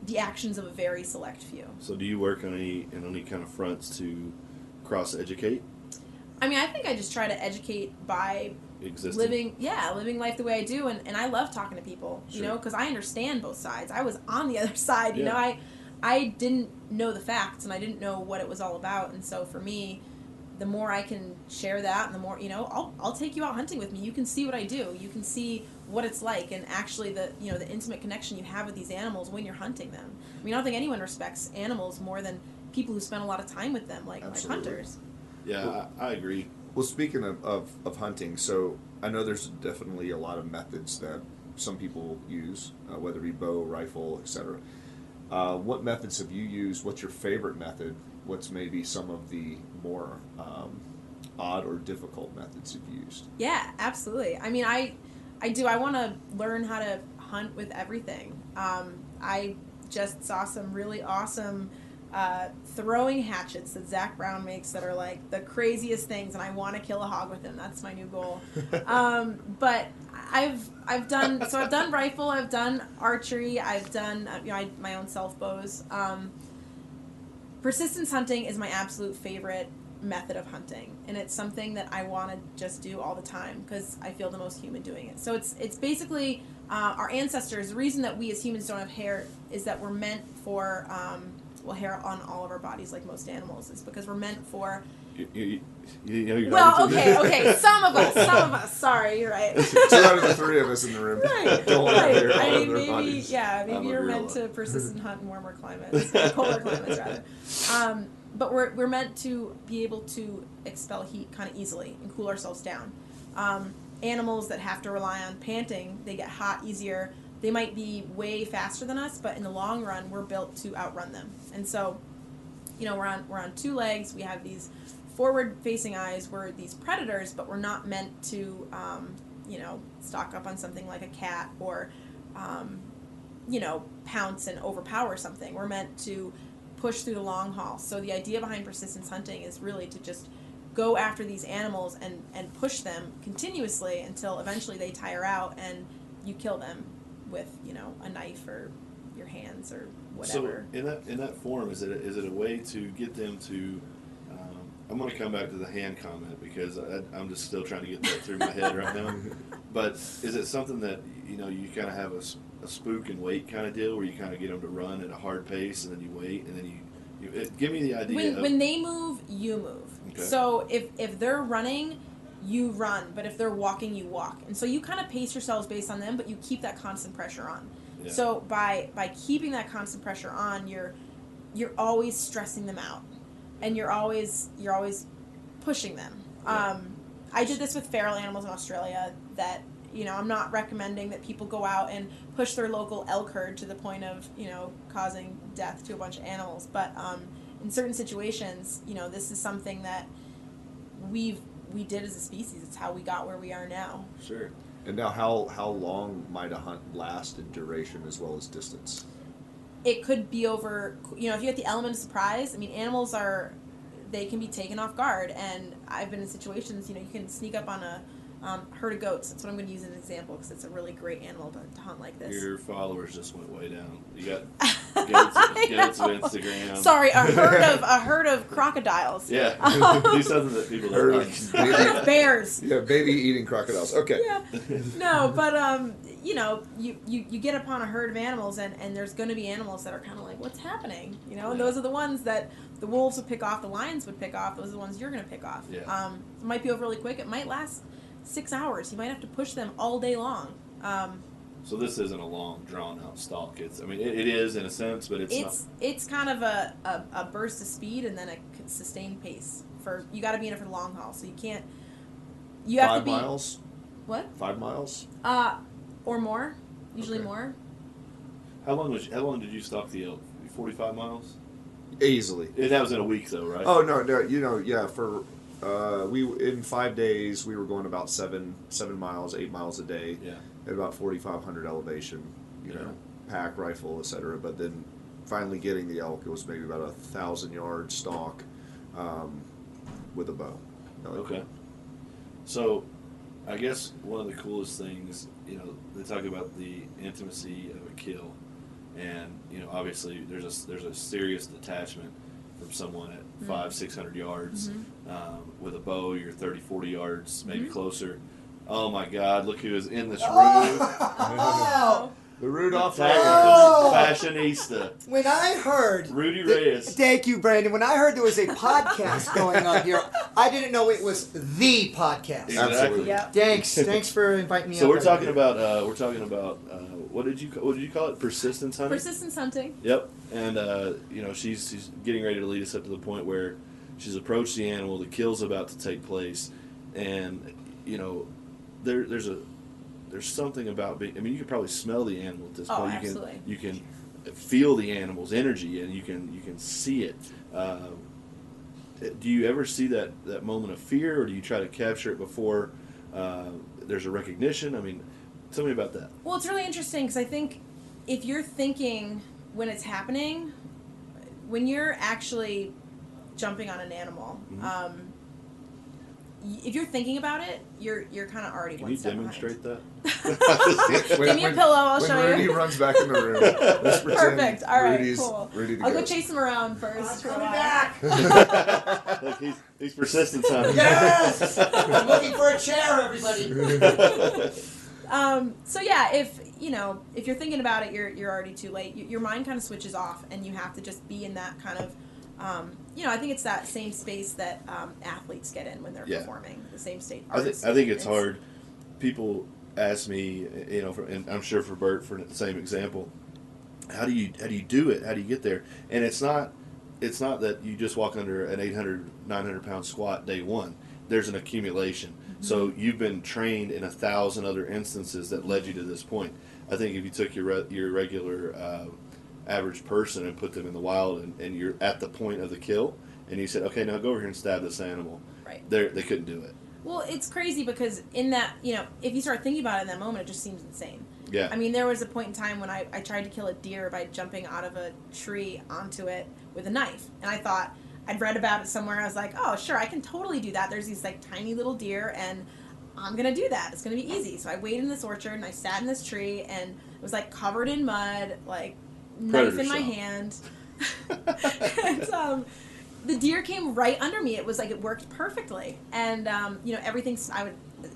the actions of a very select few. So do you work on any kind of fronts to cross-educate I mean, I think I just try to educate by existing? living life the way I do, and I love talking to people, you Sure. know, because I understand both sides. I was on the other side, you Yeah. know, I didn't know the facts, and I didn't know what it was all about, and so for me, the more I can share that, and the more, you know, I'll take you out hunting with me. You can see what I do. You can see what it's like, and actually the intimate connection you have with these animals when you're hunting them. I mean, I don't think anyone respects animals more than people who spend a lot of time with them, like Absolutely. hunters. Yeah, I agree. Well, speaking of hunting, so I know there's definitely a lot of methods that some people use, whether it be bow, rifle, etc. What methods have you used? What's your favorite method? What's maybe some of the more odd or difficult methods you've used? Yeah, absolutely. I mean, I do. I want to learn how to hunt with everything. I just saw some really awesome throwing hatchets that Zach Brown makes that are like the craziest things, and I want to kill a hog with them. That's my new goal. But I've done rifle, I've done archery, I've done my own self bows. Persistence hunting is my absolute favorite method of hunting, and it's something that I want to just do all the time because I feel the most human doing it. So it's basically our ancestors. The reason that we as humans don't have hair is that we're meant for hair on all of our bodies, like most animals, is because we're meant for. You know, you're Well, not into okay. Some of us. Sorry, you're right. So out of the three of us in the room, don't have hair I on mean, their maybe, bodies. maybe I'm a you're gorilla. meant to persist and hunt in warmer climates, polar climates rather. But we're meant to be able to expel heat kind of easily and cool ourselves down. Animals that have to rely on panting, they get hot easier. They might be way faster than us, but in the long run, we're built to outrun them. And so, you know, we're on two legs. We have these forward-facing eyes. We're these predators, but we're not meant to, stock up on something like a cat or, pounce and overpower something. We're meant to push through the long haul. So the idea behind persistence hunting is really to just go after these animals and push them continuously until eventually they tire out and you kill them with, a knife or your hands or whatever. So in that form, is it a way to get them to? I'm going to come back to the hand comment because I'm just still trying to get that through my head right now. But is it something that you kind of have a spook and wait kind of deal where you kind of get them to run at a hard pace and then you wait and then you give me the idea. When they move, you move. Okay. So if they're running, you run, but if they're walking, you walk. And so you kind of pace yourselves based on them, but you keep that constant pressure on. Yeah. So by keeping that constant pressure on, you're always stressing them out, and you're always pushing them. Yeah. I did this with feral animals in Australia. That I'm not recommending that people go out and push their local elk herd to the point of causing death to a bunch of animals. But in certain situations, this is something that we did as a species. It's how we got where we are now. Sure. And now, how long might a hunt last in duration as well as distance? It could be over, if you get the element of surprise. I mean, animals they can be taken off guard, and I've been in situations, you can sneak up on a herd of goats. That's what I'm going to use as an example because it's a really great animal to hunt like this. Your followers just went way down. You got goats of Instagram. Sorry, a herd of crocodiles. Yeah, do something that people Herd don't of like. baby, Bears. yeah, baby eating crocodiles. Okay. Yeah. No, but you get upon a herd of animals, and there's going to be animals that are kind of like, what's happening? And those are the ones that the wolves would pick off, the lions would pick off. Those are the ones you're going to pick off. Yeah. It might be over really quick. It might last 6 hours. You might have to push them all day long. So this isn't a long, drawn-out stalk. It is in a sense, but it's not. It's kind of a burst of speed and then a sustained pace. You got to be in it for the long haul. So you can't. You have 5 to be. miles? What? 5 miles? Or more. Usually Okay. more. How long did you stalk the elk? 45 miles? Easily. That was in a week, though, right? Oh no, yeah, for We in 5 days we were going about 7 miles, 8 miles a day. Yeah. At about 4,500 elevation. You know, pack, rifle, etc. But then finally getting the elk, it was maybe about 1,000-yard stalk with a bow. Okay. So, I guess one of the coolest things, you know, they talk about the intimacy of a kill, and you know, obviously there's a serious detachment from someone at 500-600 yards with a bow. You're 30-40 yards, maybe closer. Oh my God! Look who is in this room. Oh. The Rudolph Fashionista. When I heard Rudy Reyes. Thank you, Brandon. When I heard there was a podcast going on here, I didn't know it was the podcast. Exactly. Yep. Thanks for inviting me. So up. we're talking about what did you call it? Persistence hunting. Persistence hunting. Yep. And you know, she's getting ready to lead us up to the point where she's approached the animal. The kill's about to take place, and you know, there's something about being. I mean, you can probably smell the animal at this point. Absolutely. You can feel the animal's energy, and you can see it. Do you ever see that moment of fear, or do you try to capture it before there's a recognition? I mean, tell me about that. Well, it's really interesting because I think if you're thinking when it's happening, when you're actually jumping on an animal, if you're thinking about it, you're kind of already Can one you step demonstrate behind. that? Give me a pillow, I'll show when Rudy you. runs back in the room, let's pretend Perfect. All right, Rudy's cool. ready to I'll go. go chase him around first. I'm for a coming while. back. Look, he's persistent hunting. Yes. I'm looking for a chair, everybody. So yeah, if you're thinking about it, you're already too late. Your mind kind of switches off, and you have to just be in that kind of, I think it's that same space that athletes get in when they're performing. The same state. I think it's hard. People ask me, and I'm sure for Bert, for the same example, how do you do it? How do you get there? And it's not that you just walk under an 800, 900 pound squat day one. There's an accumulation. So you've been trained in 1,000 other instances that led you to this point. I think if you took your regular average person and put them in the wild and you're at the point of the kill and you said, okay, now go over here and stab this animal. Right. They couldn't do it. Well, it's crazy because in that, if you start thinking about it in that moment, it just seems insane. Yeah. I mean, there was a point in time when I tried to kill a deer by jumping out of a tree onto it with a knife. And I thought, I'd read about it somewhere. I was like, oh, sure, I can totally do that. There's these like tiny little deer, and I'm going to do that. It's going to be easy. So I waited in this orchard, and I sat in this tree, and it was like covered in mud, like Predator knife in my shot. hand. And the deer came right under me. It was like it worked perfectly. And,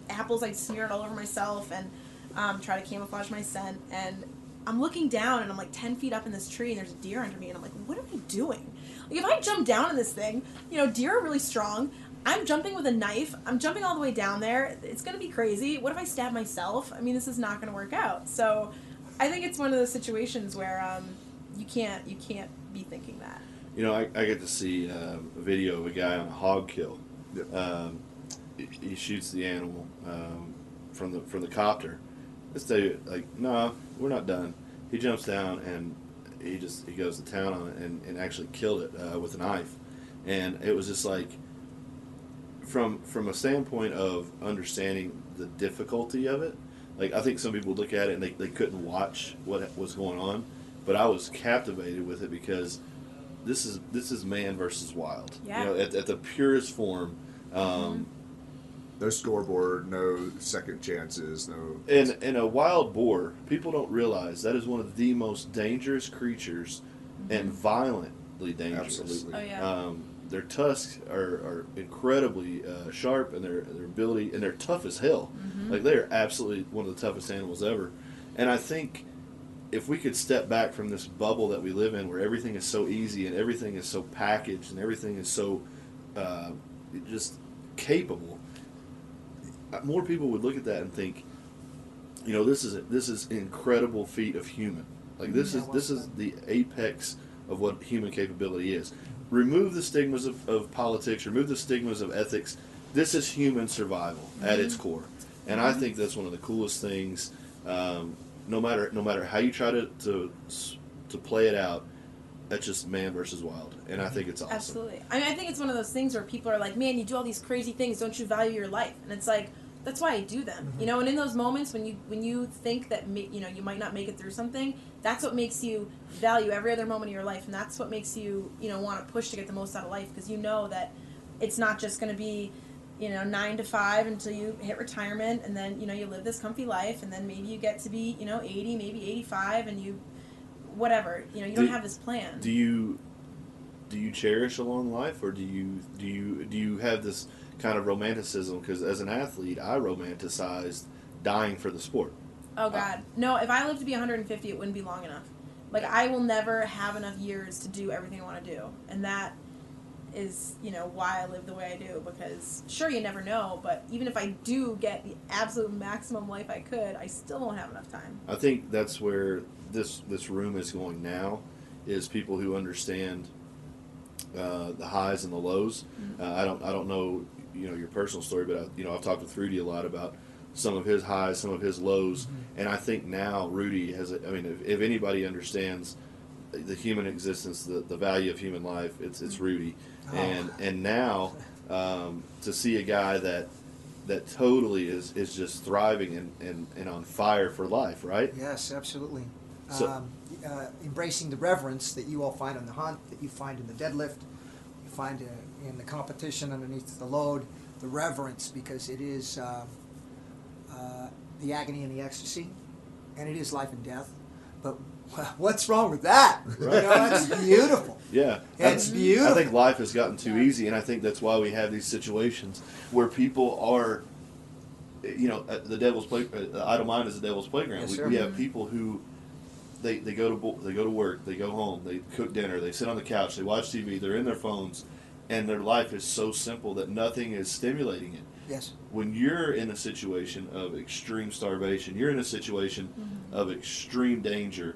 apples, I'd smear it all over myself and try to camouflage my scent. And I'm looking down, and I'm like 10 feet up in this tree, and there's a deer under me, and I'm like, what am I doing? Like, if I jump down in this thing, deer are really strong. I'm jumping with a knife. I'm jumping all the way down there. It's going to be crazy. What if I stab myself? I mean, this is not going to work out. So I think it's one of those situations where you can't be thinking that. I get to see a video of a guy on a hog kill. Yep. He shoots the animal from the copter. This day, like, no, we're not done. He jumps down and he goes to town on it and actually killed it with a knife. And it was just like, from a standpoint of understanding the difficulty of it, like, I think some people look at it and they couldn't watch what was going on, but I was captivated with it because this is man versus wild. Yeah. At the purest form. No scoreboard, no second chances, no. In a wild boar, people don't realize that is one of the most dangerous creatures, and violently dangerous. Absolutely. Oh, yeah. Their tusks are incredibly sharp, and their ability, and they're tough as hell. Like, they are absolutely one of the toughest animals ever. And I think if we could step back from this bubble that we live in, where everything is so easy and everything is so packaged and everything is so just capable, more people would look at that and think, this is an incredible feat of human. Like, this is the apex of what human capability is. Remove the stigmas of politics, remove the stigmas of ethics. This is human survival at its core, and I think that's one of the coolest things. No matter how you try to play it out, that's just man versus wild, and I think it's awesome. Absolutely. I mean, I think it's one of those things where people are like, man, you do all these crazy things, don't you value your life? And it's like, that's why I do them, you know. And in those moments when you think that you might not make it through something, that's what makes you value every other moment of your life, and that's what makes you want to push to get the most out of life, because you know that it's not just going to be 9 to 5 until you hit retirement, and then you live this comfy life, and then maybe you get to be 80, maybe 85, and you whatever you don't have this plan. Do you cherish a long life, or do you have this kind of romanticism? Because as an athlete, I romanticized dying for the sport. Oh God, no! If I lived to be 150, it wouldn't be long enough. Like, I will never have enough years to do everything I want to do, and that is why I live the way I do. Because sure, you never know, but even if I do get the absolute maximum life I could, I still won't have enough time. I think that's where this room is going now, is people who understand the highs and the lows. I don't know your personal story, but I've talked with Rudy a lot about some of his highs, some of his lows, and I think now Rudy has. If anybody understands the human existence, the value of human life, it's Rudy, and now to see a guy that totally is just thriving and on fire for life, right? Yes, absolutely. So, embracing the reverence that you all find on the hunt, that you find in the deadlift, you find in the competition underneath the load, the reverence, because it is the agony and the ecstasy, and it is life and death. But what's wrong with that? Right. That's beautiful. Yeah, It's beautiful. I think life has gotten too easy, and I think that's why we have these situations where people are, the devil's play. The idle mind is the devil's playground. Yes, we sir. have people who they go to work, they go home, they cook dinner, they sit on the couch, they watch TV, they're in their phones, and their life is so simple that nothing is stimulating it. Yes. When you're in a situation of extreme starvation, you're in a situation of extreme danger.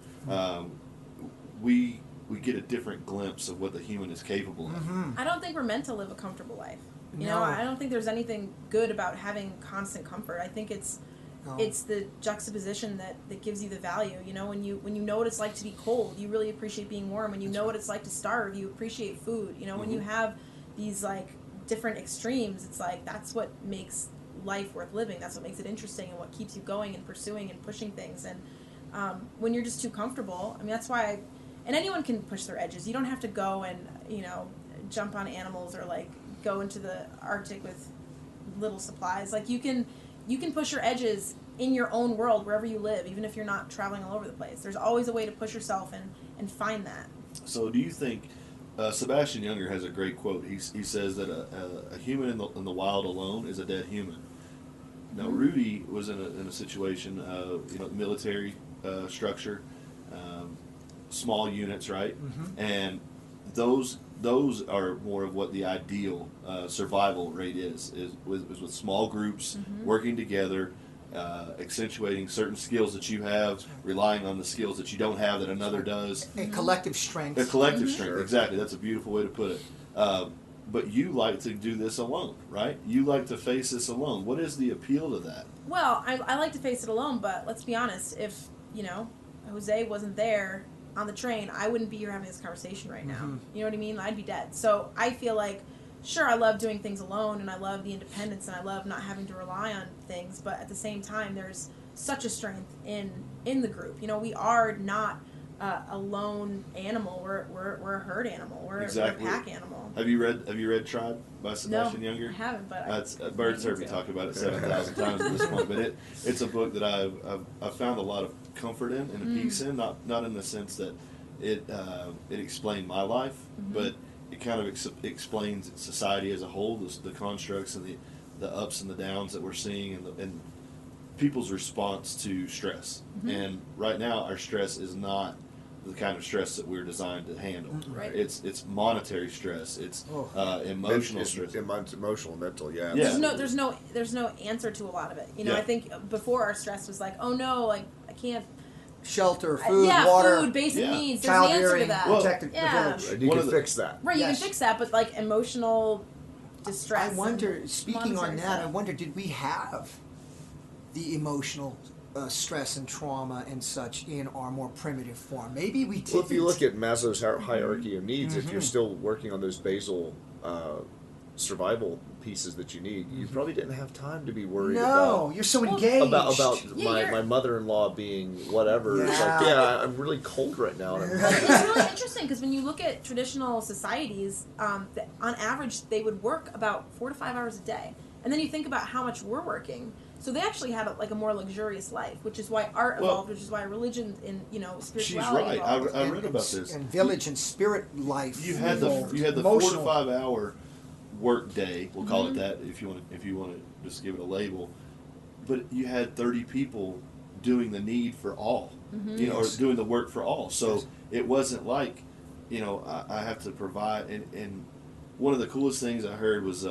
We get a different glimpse of what the human is capable of. I don't think we're meant to live a comfortable life. No. I don't think there's anything good about having constant comfort. I think it's the juxtaposition that gives you the value. When you know what it's like to be cold, you really appreciate being warm. When you know what it's like to starve, you appreciate food. When you have these different extremes, it's that's what makes life worth living. That's what makes it interesting and what keeps you going and pursuing and pushing things. And when you're just too comfortable, that's why and anyone can push their edges. You don't have to go and jump on animals or go into the Arctic with little supplies. You can push your edges in your own world wherever you live, even if you're not traveling all over the place. There's always a way to push yourself and find that. So do you think Sebastian Junger has a great quote? He says that a human in the wild alone is a dead human. Now Rudy was in a situation, military structure, small units, right? And those are more of what the ideal survival rate is with small groups working together, accentuating certain skills that you have, relying on the skills that you don't have that another does. A collective strength. A collective strength, exactly. That's a beautiful way to put it. But you like to do this alone, right? You like to face this alone. What is the appeal to that? Well, I like to face it alone, but let's be honest. If, Jose wasn't there on the train, I wouldn't be here having this conversation right now. You know what I mean? I'd be dead. So I feel like, sure, I love doing things alone, and I love the independence, and I love not having to rely on things, but at the same time, there's such a strength in the group. We are not a lone animal. We're a herd animal. We're a pack animal. Have you read Tribe by Sebastian No, Junger? I haven't, but That's Bert Sorin talked about it 7,000 times at this point. But it's a book that I've found a lot of comfort in and a peace in. Not in the sense that it explained my life, but it kind of explains society as a whole, the constructs and the ups and the downs that we're seeing, and people's response to stress. And right now, our stress is not the kind of stress that we're designed to handle. Right. It's monetary stress. It's emotional stress. Emotional, mental, yeah. There's no answer to a lot of it. I think before our stress was oh no, I can't. Shelter, food, yeah, water, food, basic needs. There's child an answer to rearing, that. protecting the Yeah. village. You can fix that. Right, Yes. you can fix that, but emotional distress. I wonder, and speaking on monetary that, I stuff. wonder, did we have the emotional stress and trauma and such in our more primitive form. Maybe we did. Well, if you look at Maslow's hierarchy of needs, if you're still working on those basal survival pieces that you need, you probably didn't have time to be worried about. You're so engaged. About Yeah, my mother-in-law being whatever. It's like, I'm really cold right now. And Well, it's really interesting because when you look at traditional societies, on average they would work about 4 to 5 hours a day, and then you think about how much we're working. So they actually had a more luxurious life, which is why art evolved, which is why religion and spirituality She's right. evolved. I read about this. And village and spirit life. You had the 4 to 5 hour work day. We'll call it that if you want to just give it a label. But you had 30 people doing the need for all, or doing the work for all. So it wasn't like, I have to provide. And one of the coolest things I heard was.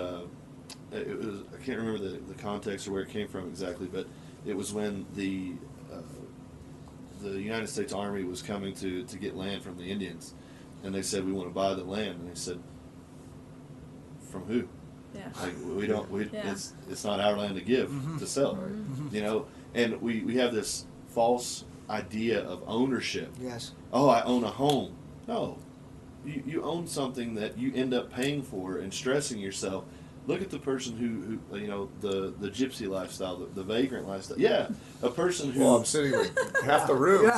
I can't remember the context or where it came from exactly, but it was when the United States Army was coming to get land from the Indians, and they said, we want to buy the land, and they said, from who? Yeah. Like we don't. It's not our land to give to sell, and we have this false idea of ownership. Yes. Oh, I own a home. No, you own something that you end up paying for and stressing yourself. Look at the person who the gypsy lifestyle, the vagrant lifestyle. Yeah, a person who. Well, I'm sitting with half the room.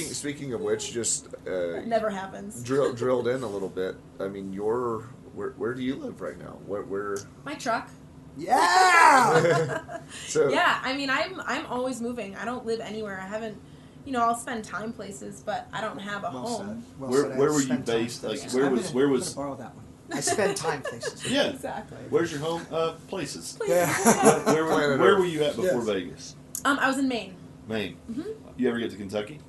Speaking of which, just That never happens. drilled in a little bit. I mean, where do you live right now? Where? My truck. Yeah. So Yeah, I mean, I'm always moving. I don't live anywhere. I haven't. I'll spend time places, but I don't have a home. Where were you based? Like, where was? I'm gonna borrow that one. I spend time places. Yeah, Exactly. Where's your home? Places. Yeah. Where were you at before Vegas? I was in Maine. Maine. You ever get to Kentucky?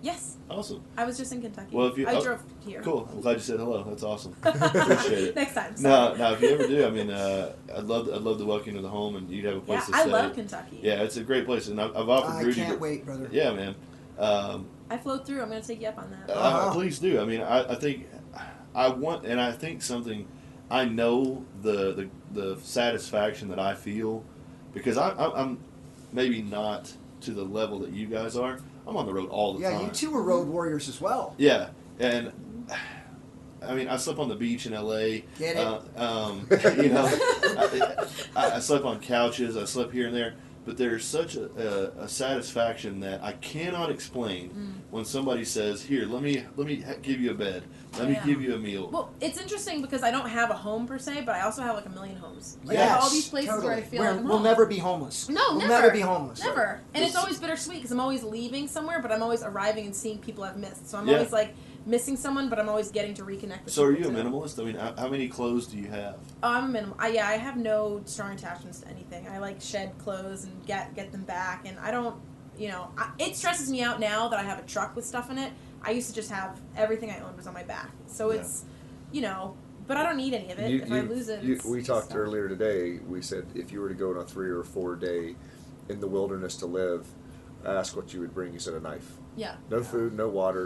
Yes. Awesome. I was just in Kentucky. Well, I drove here. Cool. I'm glad you said hello. That's awesome. Appreciate it. Next time. No, if you ever do, I mean, I'd love to welcome you to the home, and you'd have a place to stay. I love Kentucky. Yeah, it's a great place, and I've offered Rudy. I can't wait, brother. Yeah, man. I flow through. I'm going to take you up on that. Please do. I mean, I think I want, and I think something. I know the satisfaction that I feel because I'm maybe not to the level that you guys are. I'm on the road all the time. Yeah, you two were road warriors as well. Yeah, and I mean, I slept on the beach in L.A. Get it? I slept on couches. I slept here and there. But there's such a satisfaction that I cannot explain when somebody says, "Here, let me give you a bed. Let me give you a meal." Well, it's interesting because I don't have a home per se, but I also have like a million homes. Like I Yes, have all these places totally. where I feel like I'm We'll home. never be homeless. No, we'll never. never be homeless. Never. And it's always bittersweet because I'm always leaving somewhere, but I'm always arriving and seeing people I've missed. So I'm always like missing someone, but I'm always getting to reconnect with So are people you a too. minimalist? I mean, how many clothes do you have? Oh, I'm a minimal. I have no strong attachments to anything. I like shed clothes and get them back, and I don't. It stresses me out now that I have a truck with stuff in it. I used to just have everything I owned was on my back, so it's, but I don't need any of it. If I lose it, we talked earlier today. We said if you were to go on a 3 or 4 day in the wilderness to live, ask what you would bring. You said a knife. Yeah. No food, no water,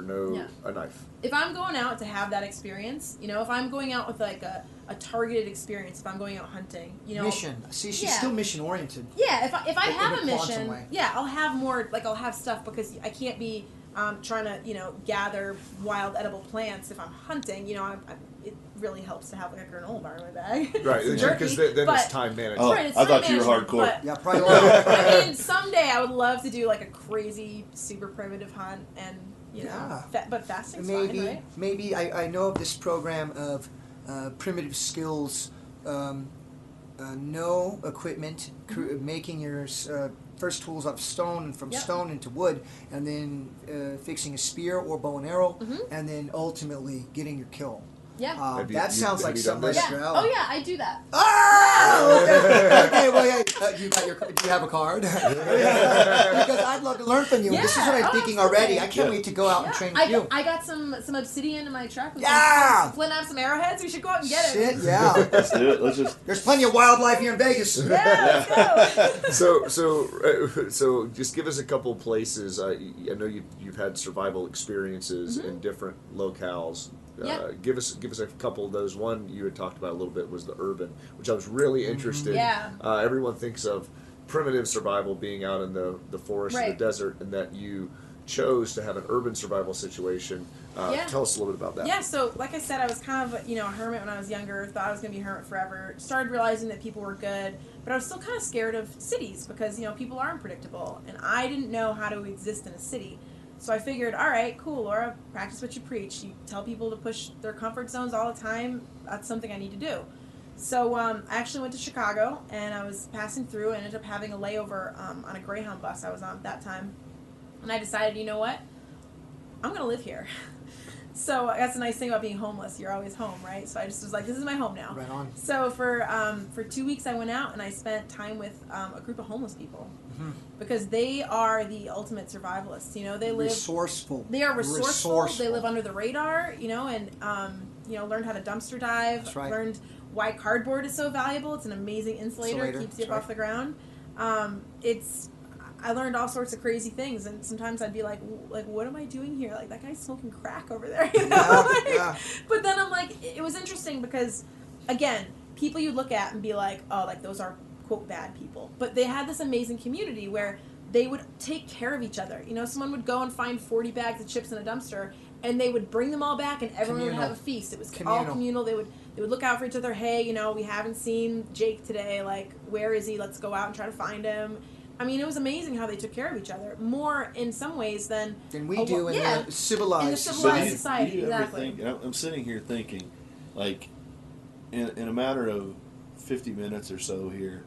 a knife. If I'm going out to have that experience, if I'm going out with like a targeted experience, if I'm going out hunting, Mission. See, she's still mission oriented. Yeah, if I have a quantum mission, way. I'll have more, I'll have stuff because I can't be trying to, gather wild edible plants if I'm hunting. It really helps to have like a granola bar in my bag. Right, because then it's time management. Oh, Right, it's I time thought you were management, hardcore. but- Yeah, priority. I mean, someday I would love to do like a crazy, super primitive hunt, and but fasting's maybe, fine, right? maybe I know of this program of primitive skills, no equipment, making your first tools out of stone and from stone into wood, and then fixing a spear or bow and arrow, and then ultimately getting your kill. Yeah. That sounds like something done like this? your Yeah. alley. Oh yeah, I do that. Oh, okay. Well, yeah. Do you have a card? Because I'd love to learn from you. This is what I'm thinking already. I can't wait to go out and train with you. I got some obsidian in my truck. Yeah. Have some arrowheads. We should go out and get it. Shit, yeah. Let's do it. Let's just. There's plenty of wildlife here in Vegas. Yeah, let's go. So just give us a couple places. I know you've had survival experiences in different locales. Give us a couple of those. One you had talked about a little bit was the urban, which I was really interested. Yeah. Everyone thinks of primitive survival being out in the forest or Right. the desert, and that you chose to have an urban survival situation. Yeah. Tell us a little bit about that. Yeah, so like I said, I was kind of a hermit when I was younger. Thought I was going to be a hermit forever. Started realizing that people were good, but I was still kind of scared of cities because people are unpredictable, and I didn't know how to exist in a city. So I figured, all right, cool, Laura, practice what you preach. You tell people to push their comfort zones all the time. That's something I need to do. So I actually went to Chicago, and I was passing through and ended up having a layover on a Greyhound bus I was on at that time. And I decided, you know what? I'm going to live here. So that's the nice thing about being homeless. You're always home, right? So I just was like, this is my home now. Right on. So for 2 weeks I went out and I spent time with a group of homeless people. Mm-hmm. Because they are the ultimate survivalists. They live resourceful. They are resourceful. They live under the radar, and learned how to dumpster dive. That's right. Learned why cardboard is so valuable. It's an amazing insulator. Keeps you up off the ground. I learned all sorts of crazy things, and sometimes I'd be like, what am I doing here? Like, that guy's smoking crack over there, Yeah. But then I'm like, it was interesting because, again, people you look at and be like, oh, like, those are, quote, bad people. But they had this amazing community where they would take care of each other. Someone would go and find 40 bags of chips in a dumpster, and they would bring them all back, and everyone would have a feast. It was all communal. They would look out for each other. Hey, we haven't seen Jake today. Like, where is he? Let's go out and try to find him. I mean, it was amazing how they took care of each other, more in some ways than we do in the civilized society. You ever Exactly. think, I'm sitting here thinking, like, in a matter of 50 minutes or so here,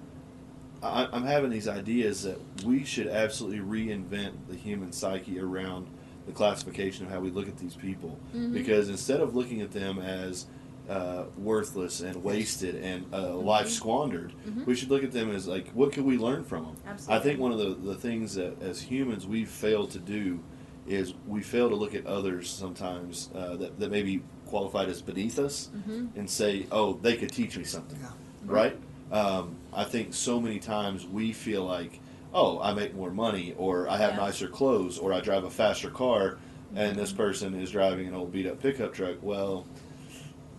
I'm having these ideas that we should absolutely reinvent the human psyche around the classification of how we look at these people. Mm-hmm. Because instead of looking at them as worthless and wasted and life squandered, we should look at them as, like, what can we learn from them? Absolutely. I think one of the things that as humans we've failed to do is we fail to look at others sometimes that maybe qualified as beneath us and say, oh, they could teach me something, right? I think so many times we feel like, oh, I make more money, or I have nicer clothes, or I drive a faster car, and this person is driving an old beat-up pickup truck. Well,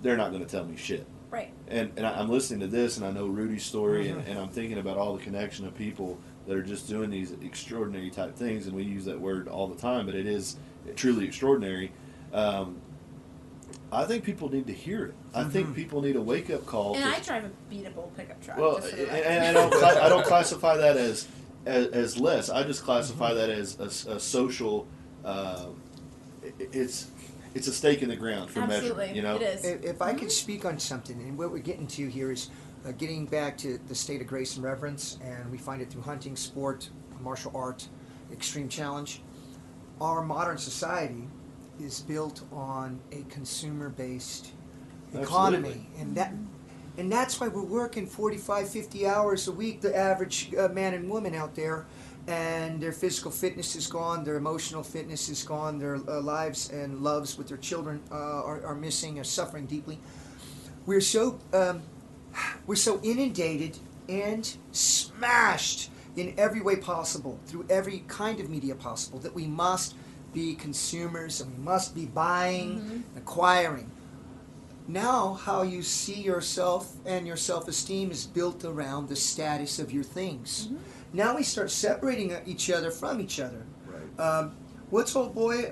they're not going to tell me shit. Right. And I'm listening to this, and I know Rudy's story, and I'm thinking about all the connection of people that are just doing these extraordinary type things, and we use that word all the time, but it is truly extraordinary. I think people need to hear it. I think people need a wake-up call. And I drive a beat-up old pickup truck. Well, and I don't classify that as less. I just classify that as a social. It's a stake in the ground for Absolutely. measurement. It is. If I could speak on something, and what we're getting to here is getting back to the state of grace and reverence, and we find it through hunting, sport, martial art, extreme challenge. Our modern society is built on a consumer-based economy, and that's why we're working 45, 50 hours a week, the average man and woman out there, and their physical fitness is gone, their emotional fitness is gone, their lives and loves with their children are missing, are suffering deeply. We're so inundated and smashed in every way possible, through every kind of media possible, that we must be consumers and we must be buying, acquiring. Now, how you see yourself and your self-esteem is built around the status of your things. Now we start separating each other from each other. Right. What's old boy,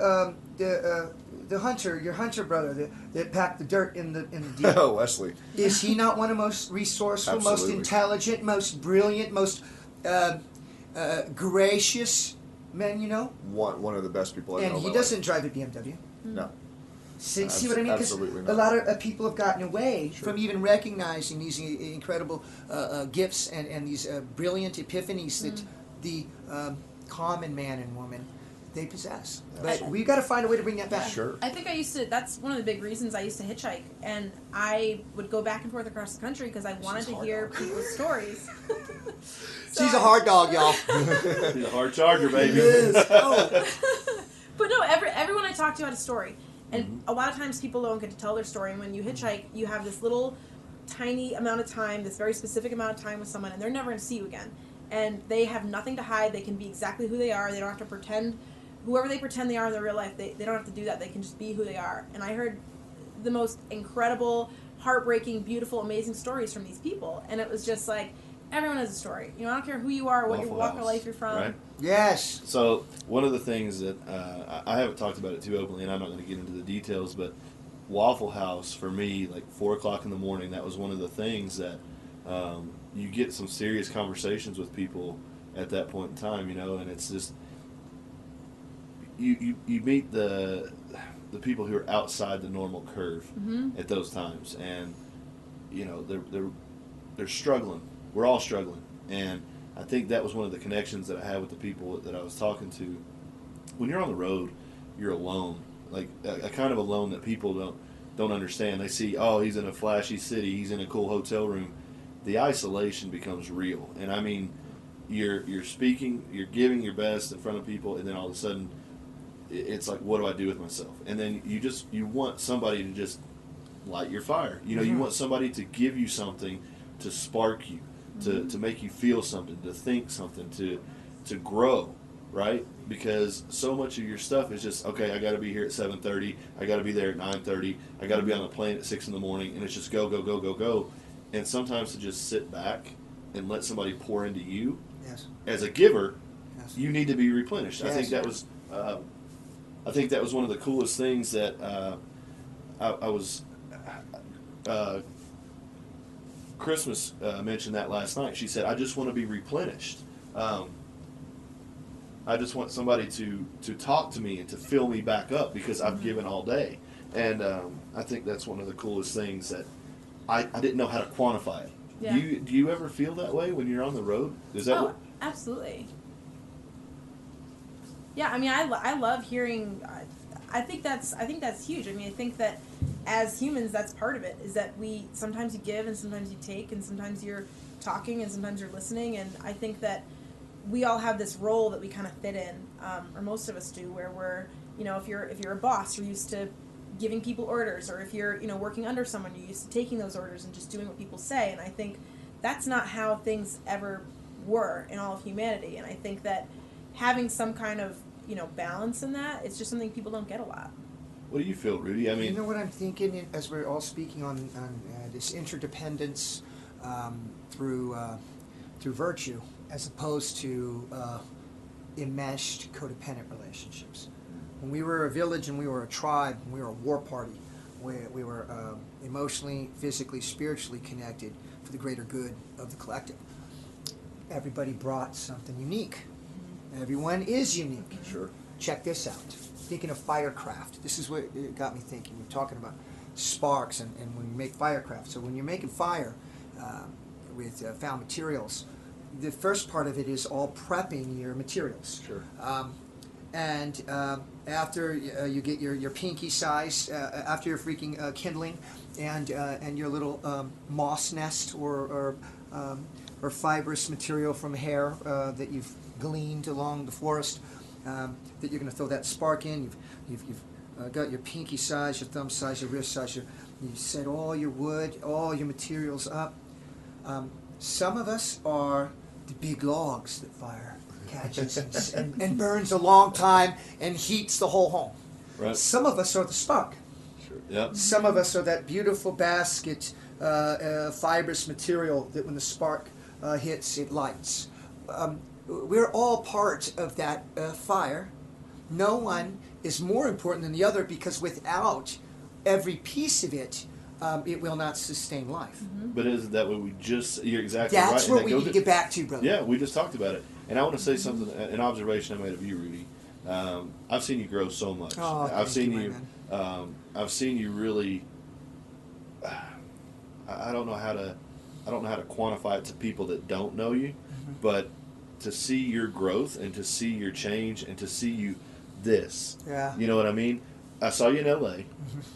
the hunter, your hunter brother that packed the dirt in the deep? Oh, Wesley. Is he not one of the most resourceful, Absolutely. most intelligent, most brilliant, most gracious men you know? One of the best people I know. And in he my doesn't drive a BMW. life. No. See what I mean? Because Absolutely a not. lot of people have gotten away Sure. from even recognizing these incredible gifts and these brilliant epiphanies that the common man and woman, they possess. But we've got to find a way to bring that back. Sure. I think that's one of the big reasons I used to hitchhike, and I would go back and forth across the country because I wanted to hear people's stories. She's a hard dog, y'all. She's a hard charger, baby. But no, everyone I talked to had a story. And a lot of times people don't get to tell their story. And when you hitchhike, you have this little tiny amount of time, this very specific amount of time with someone, and they're never going to see you again. And they have nothing to hide. They can be exactly who they are. They don't have to pretend. Whoever they pretend they are in their real life, they don't have to do that. They can just be who they are. And I heard the most incredible, heartbreaking, beautiful, amazing stories from these people. And it was just like, Everyone has a story. I don't care who you are, what your Waffle walk of House, life you're from. right? Yes. So one of the things that I haven't talked about it too openly, and I'm not going to get into the details, but Waffle House for me, like 4 o'clock in the morning, that was one of the things that you get some serious conversations with people at that point in time, and it's just you meet the people who are outside the normal curve at those times, and they're struggling. We're all struggling, and I think that was one of the connections that I had with the people that I was talking to. When you're on the road, you're alone, like a kind of alone that people don't understand. They see, oh, he's in a flashy city, he's in a cool hotel room. The isolation becomes real, and I mean, you're speaking, you're giving your best in front of people, and then all of a sudden, it's like, what do I do with myself? And then you want somebody to just light your fire. You want somebody to give you something to spark you, to make you feel something, to think something, to grow, right? Because so much of your stuff is just, okay, I got to be here at 7:30, I got to be there at 9:30, I got to be on the plane at 6 in the morning, and it's just go, go, go, go, go. And sometimes to just sit back and let somebody pour into you, Yes. as a giver, Yes. you need to be replenished. Yes. I think that was one of the coolest things that I was. Christmas mentioned that last night. She said, "I just want to be replenished. I just want somebody to talk to me and to fill me back up because I've given all day." And I think that's one of the coolest things that I didn't know how to quantify it. Yeah. Do you ever feel that way when you're on the road? Is that what? Absolutely. Yeah, I mean, I love hearing. I think that's huge. I mean, I think that as humans, that's part of it. Is that we sometimes you give and sometimes you take and sometimes you're talking and sometimes you're listening. And I think that we all have this role that we kind of fit in, or most of us do, where we're if you're a boss, you're used to giving people orders, or if you're working under someone, you're used to taking those orders and just doing what people say. And I think that's not how things ever were in all of humanity. And I think that having some kind of balance in that, it's just something people don't get a lot. What do you feel, Rudy? I mean, You know what I'm thinking as we're all speaking on this interdependence through virtue, as opposed to enmeshed codependent relationships. When we were a village and we were a tribe, and we were a war party, we were emotionally, physically, spiritually connected for the greater good of the collective. Everybody brought something unique. Everyone is unique. sure. Check this out. Thinking of firecraft. This is what it got me thinking. We're talking about sparks and when you make firecraft. So when you're making fire with found materials, the first part of it is all prepping your materials. Sure. And after you get your pinky size, after your freaking kindling, and your little moss nest or fibrous material from hair that you've gleaned along the forest, that you're going to throw that spark in. You've got your pinky size, your thumb size, your wrist size. You set all your wood, all your materials up. Some of us are the big logs that fire catches and burns a long time and heats the whole home. Right. Some of us are the spark. Sure. Yep. Some of us are that beautiful basket, fibrous material that when the spark hits, it lights. We're all part of that fire. No one is more important than the other because without every piece of it, it will not sustain life. But isn't that what you're exactly right. That's And what that we goes need to get back to, brother. Yeah, we just talked about it. And I want to say something, an observation I made of you, Rudy. I've seen you grow so much. Oh, I've seen thank you. my I've seen you really. I don't know how to quantify it to people that don't know you, but to see your growth and to see your change and to see you this. Yeah. You know what I mean? I saw you in L.A.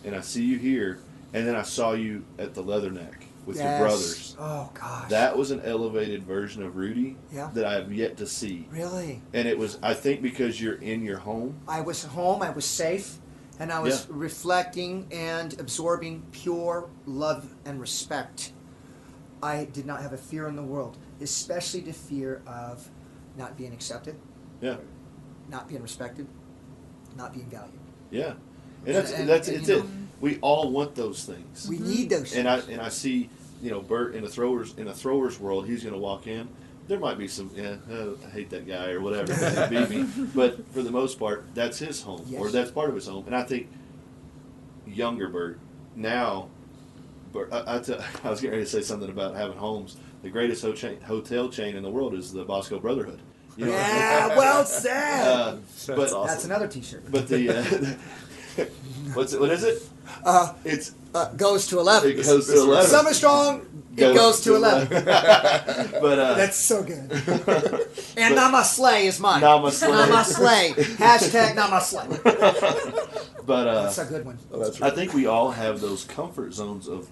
and I see you here, and then I saw you at the Leatherneck with your brothers. Oh, gosh. That was an elevated version of Rudy that I have yet to see. Really? And it was, I think, because you're in your home. I was home, I was safe, and I was reflecting and absorbing pure love and respect. I did not have a fear in the world, especially the fear of not being accepted, not being respected, not being valued. Yeah. And that's it. We all want those things. We need those things. And I see Bert in a throwers world, he's going to walk in. There might be some, I hate that guy or whatever, because he beat me. But for the most part, that's his home, or that's part of his home. And I think younger Bert, now, Bert, I was getting ready to say something about having homes. The greatest hotel chain in the world is the Bosco Brotherhood. Yeah, well said. But awesome. That's another T-shirt. But what is it? It's Goes to 11. It goes to 11. Summer strong. It goes to 11. But That's so good. And Namaste is mine. Namaste. Namaste. Hashtag Namaste. But That's a good one. Oh, that's I think we all have those comfort zones of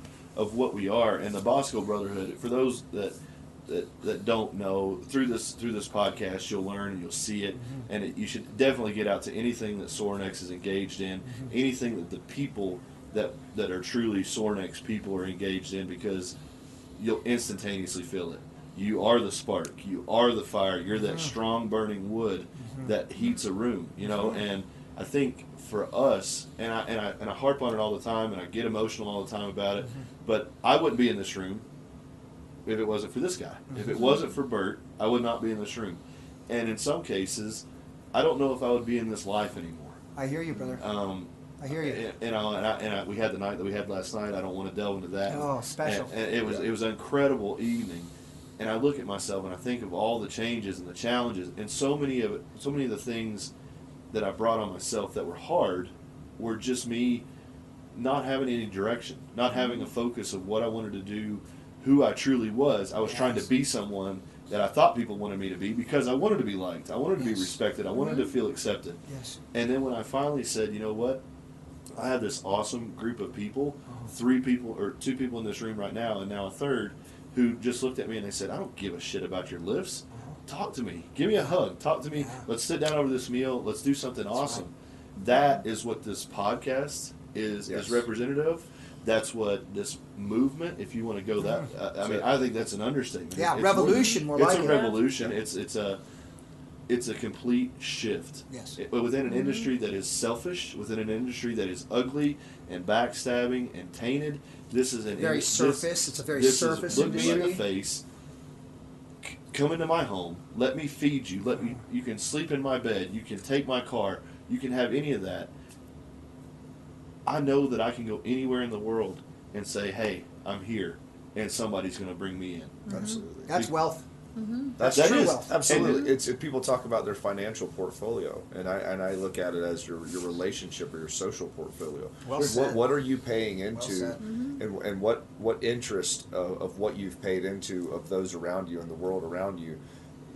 what we are, and the Bosco Brotherhood. For those that don't know, through this podcast, you'll learn and you'll see it, and you should definitely get out to anything that Sorinex is engaged in, anything that the people that are truly Sorinex people are engaged in, because you'll instantaneously feel it. You are the spark. You are the fire. You're that strong burning wood that heats a room. And I think for us, and I harp on it all the time, and I get emotional all the time about it. But I wouldn't be in this room if it wasn't for this guy. If it wasn't for Bert, I would not be in this room. And in some cases, I don't know if I would be in this life anymore. I hear you, brother. I hear you. And we had the night that we had last night. I don't want to delve into that. Oh, special. And it was an incredible evening. And I look at myself and I think of all the changes and the challenges, and so many of the things that I brought on myself that were hard were just me not having any direction, not having a focus of what I wanted to do, who I truly was. I was trying to be someone that I thought people wanted me to be, because I wanted to be liked, I wanted to be respected, I wanted to feel accepted. Yes. And then when I finally said, you know what, I have this awesome group of people, 2 people in this room right now, and now a third, who just looked at me and they said, I don't give a shit about your lifts. Talk to me. Give me a hug. Talk to me. Let's sit down over this meal. Let's do something awesome. That is what this podcast is representative of. That's what this movement, if you want to go that, I think that's an understatement. Yeah, revolution, more like it. It's a revolution. It's a complete shift. Yes. Within an industry that is selfish, within an industry that is ugly and backstabbing and tainted, this is an very surface. It's a very surface look me in industry. the face. Come into my home. Let me feed you. You can sleep in my bed. You can take my car. You can have any of that. I know that I can go anywhere in the world and say, "Hey, I'm here," and somebody's going to bring me in. Absolutely. That's wealth. That's That true. is. Absolutely. It's if people talk about their financial portfolio, and I look at it as your relationship or your social portfolio. Well said. What are you paying into, said. and what interest of what you've paid into of those around you and the world around you,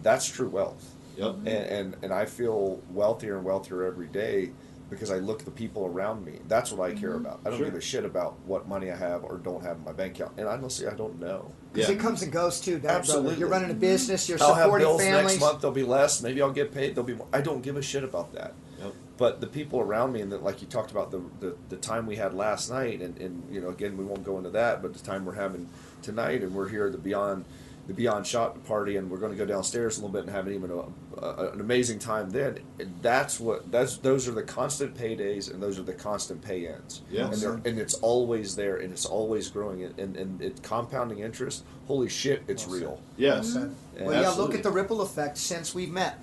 that's true wealth. Yep. And I feel wealthier and wealthier every day, because I look at the people around me. That's what I care about. I don't give a shit about what money I have or don't have in my bank account. And honestly, I don't know. Because it comes and goes too. Absolutely. Brother. You're running a business. You're I'll have supporting bills families. next month. There'll be less. Maybe I'll get paid. There'll be more. I don't give a shit about that. Yep. But the people around me, and like you talked about the time we had last night, and again, we won't go into that, but the time we're having tonight, and we're here at the Beyond Shot party, and we're going to go downstairs a little bit and have an amazing time then. And those are the constant paydays, and those are the constant pay-ins. Yes. And it's always there, and it's always growing, and it's compounding interest. Holy shit, it's real. Yes. Well, Absolutely. yeah, look at the ripple effect since we've met.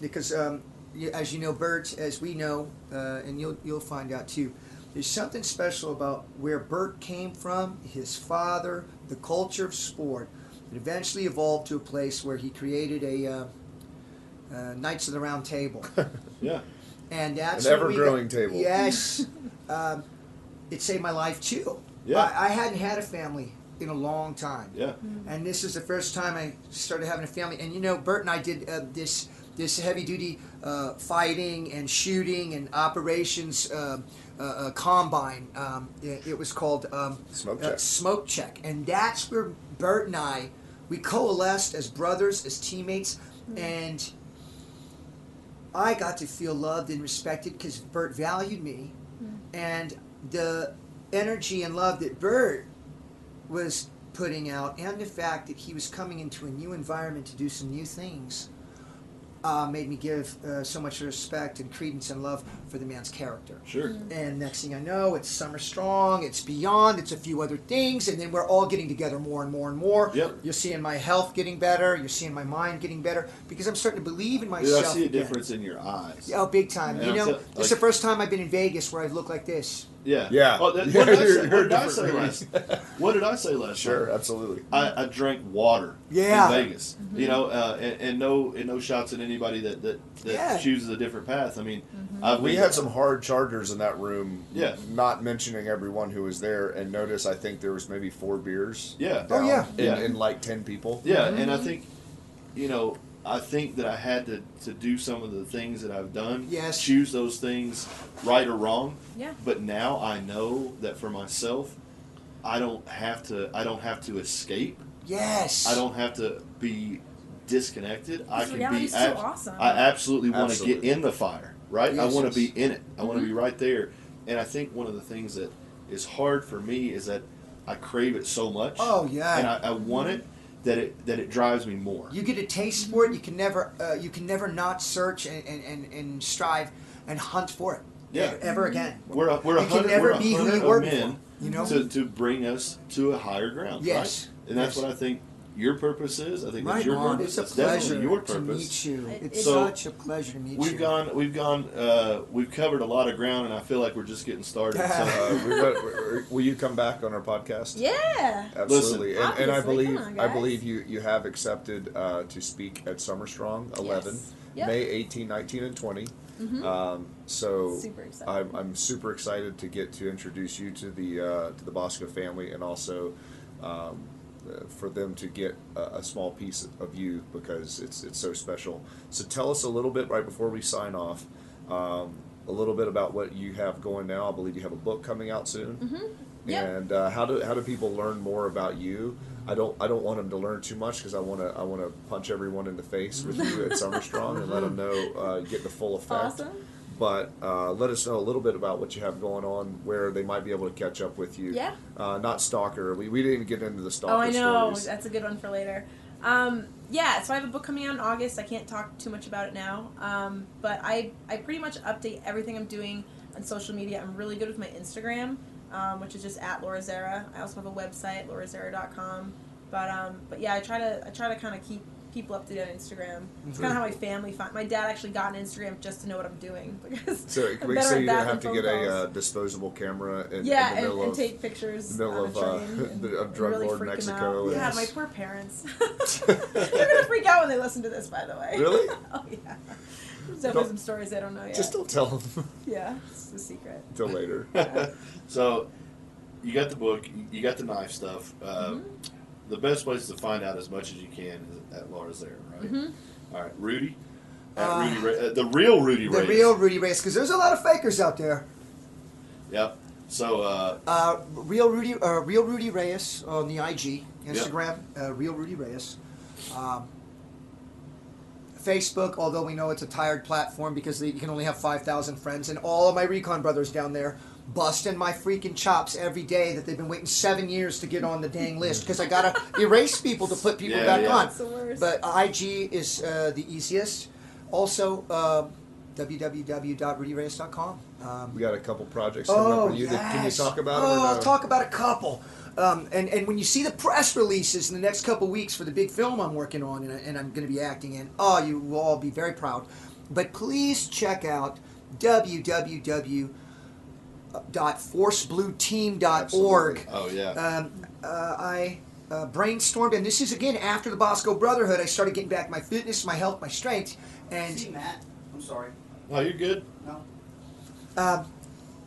Because, as you know, Bert, as we know, and you'll find out too, there's something special about where Bert came from, his father, the culture of sport. It eventually evolved to a place where he created a Knights of the Round Table. Yeah. And that's An where we ever-growing got- table. Yes. It saved my life too. Yeah. I hadn't had a family in a long time. Yeah. And this is the first time I started having a family. And Bert and I did this heavy duty fighting and shooting and operations combine. It was called Smoke Check. And that's where Bert and we coalesced as brothers, as teammates, and I got to feel loved and respected because Bert valued me, and the energy and love that Bert was putting out, and the fact that he was coming into a new environment to do some new things, made me give so much respect and credence and love for the man's character. Sure. And next thing I know, it's Summer Strong, it's Beyond, it's a few other things, and then we're all getting together more and more and more. Yep. You're seeing my health getting better, you're seeing my mind getting better, because I'm starting to believe in Dude, myself. I see a again. difference in your eyes. Oh, big time. And You I'm know, tell- this is like- the first time I've been in Vegas where I look like this. Yeah. Yeah. Oh, what Yeah, did I say, you're what did I say different. last? What did I say last? Sure, time? absolutely. I drank water Yeah. in Vegas. You know, and no shots at anybody that Yeah. chooses a different path. I mean, I've We been- had some hard chargers in that room. Yeah. Not mentioning everyone who was there, and notice I think there was maybe 4 beers. Yeah. down Oh, yeah. In, Yeah. in like 10 people. Yeah, and I think, I think that I had to do some of the things that I've done. Yes. Choose those things, right or wrong. Yeah. But now I know that for myself, I don't have to escape. Yes. I don't have to be disconnected. I can be. reality's so awesome. I absolutely want to Absolutely. get in the fire. Right. I Yes, want yes. to be in it. I want to be right there. And I think one of the things that is hard for me is that I crave it so much. Oh, yeah. And I want it that it drives me more. You get a taste for it. You can never not search and strive and hunt for it. Yeah. Ever again. We're a You can hundred, never we're a be who hundred you were of men before, you know? to bring us to a higher ground. Yes. Right? And that's Yes. what I think your purpose is. I think that's Right your on. purpose. It's a That's definitely pleasure your to purpose. meet you. It's So, such a pleasure to meet We've you. we've covered a lot of ground, and I feel like we're just getting started. So, Will you come back on our podcast? Yeah. Absolutely. Listen. and I Obviously, believe come on, I guys. believe you have accepted to speak at Summer Strong 11, Yes. Yep. May 18, 19, and 20. So Super excited. I'm super excited to get to introduce you to the Bosco family, and also for them to get a small piece of you, because it's so special. So tell us a little bit right before we sign off. A little bit about what you have going now. I believe you have a book coming out soon. Yep. And how do people learn more about you? I don't want them to learn too much, because I want to punch everyone in the face with you at Summer Strong and let them know get the full effect. Awesome. But let us know a little bit about what you have going on, where they might be able to catch up with you. Yeah. Not stalker. We didn't get into the stalker Oh, I know. stories. That's a good one for later. Yeah, so I have a book coming out in August. I can't talk too much about it now. But I pretty much update everything I'm doing on social media. I'm really good with my Instagram, which is just at Laura Zerra. I also have a website, laurazerra.com. But yeah, I try to kind of keep people up to date on Instagram. It's kind of how my family find. My dad actually got an Instagram just to know what I'm doing, because So I'm we better say at you that have than to get phone a calls. disposable camera in the Yeah, middle and of take pictures middle on of, a train. and of drug really lord freak 'em Mexico. out. and- Yeah, my poor parents. They're gonna freak out when they listen to this, by the way. Really? Oh yeah. There's definitely some stories they don't know yet. Just don't tell them Yeah, it's a secret. until later. so you got the book, you got the knife stuff. The best place to find out as much as you can is at Laura Zerra, right? All right, Rudy. The real Rudy Reyes. The real Rudy Reyes, because there's a lot of fakers out there. Yep. So Real Rudy Reyes on the IG, Instagram, Real Rudy Reyes. Facebook, although we know it's a tired platform because you can only have 5,000 friends, and all of my recon brothers down there busting my freaking chops every day that they've been waiting 7 years to get on the dang list, because I gotta erase people to put people back on. That's the worst. But IG is the easiest. Also, www.rudyreyes.com. We got a couple projects coming up with you. Can you talk about them? Or no? I'll talk about a couple. And when you see the press releases in the next couple weeks for the big film I'm working on and I'm going to be acting in, you will all be very proud. But please check out www.forceblueteam.org. oh yeah. I brainstormed, and this is again after the Bosco Brotherhood. I started getting back my fitness, my health, my strength, and See, Matt, I'm sorry. Oh, you're good. No.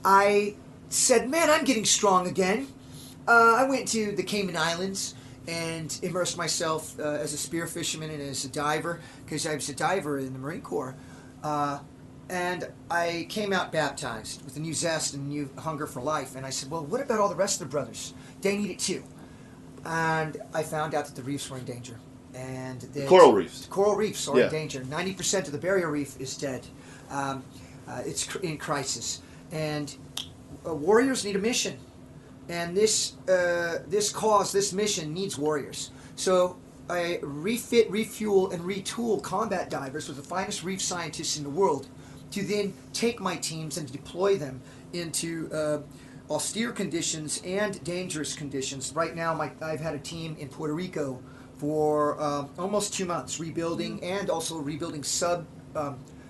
I said, man, I'm getting strong again. I went to the Cayman Islands and immersed myself as a spear fisherman and as a diver, because I was a diver in the Marine Corps. And I came out baptized with a new zest and a new hunger for life. And I said, well, what about all the rest of the brothers? They need it too. And I found out that the reefs were in danger. And that Coral reefs. the coral reefs are Yeah. in danger. 90% of the barrier reef is dead. It's in crisis. And warriors need a mission. And this cause, this mission needs warriors. So I refit, refuel, and retool combat divers with the finest reef scientists in the world to then take my teams and deploy them into austere conditions and dangerous conditions. Right now, I've had a team in Puerto Rico for almost 2 months, rebuilding and also rebuilding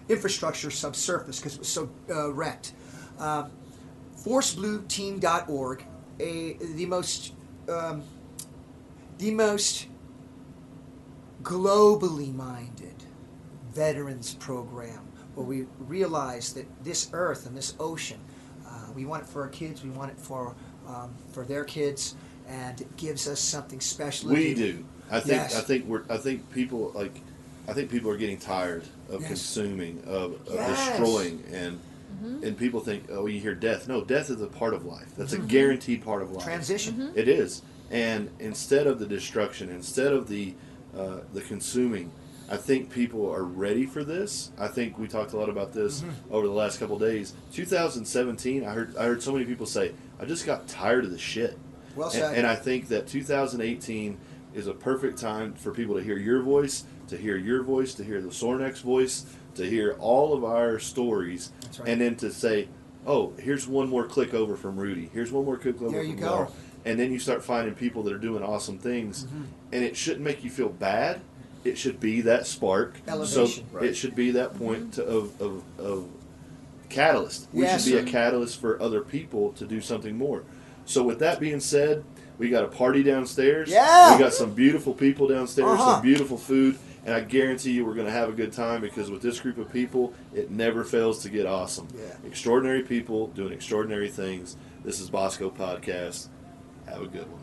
infrastructure subsurface because it was so wrecked. ForceBlueTeam.org, the most globally minded veterans program, where we realize that this earth and this ocean, we want it for our kids, we want it for their kids, and it gives us something special. We do. I think. Yes. I think people are getting tired of Yes. consuming, of Yes. destroying, and people think, oh, you hear death. No, death is a part of life. That's a guaranteed part of life. Transition. It is. And instead of the destruction, instead of the consuming, I think people are ready for this. I think we talked a lot about this over the last couple of days. 2017, I heard so many people say, I just got tired of the shit. Well said. And I think that 2018 is a perfect time for people to hear your voice, to hear the Sorinex voice, to hear all of our stories, That's right. and then to say, oh, here's one more click over from Rudy. Here's one more click over There from you go. Laura. And then you start finding people that are doing awesome things, and it shouldn't make you feel bad. It should be that spark. Elevation. So it should be that point of catalyst. We Yes. should be a catalyst for other people to do something more. So with that being said, we got a party downstairs. Yeah. We got some beautiful people downstairs, Uh-huh. some beautiful food, and I guarantee you we're going to have a good time because with this group of people, it never fails to get awesome. Yeah. Extraordinary people doing extraordinary things. This is Bosco Podcast. Have a good one.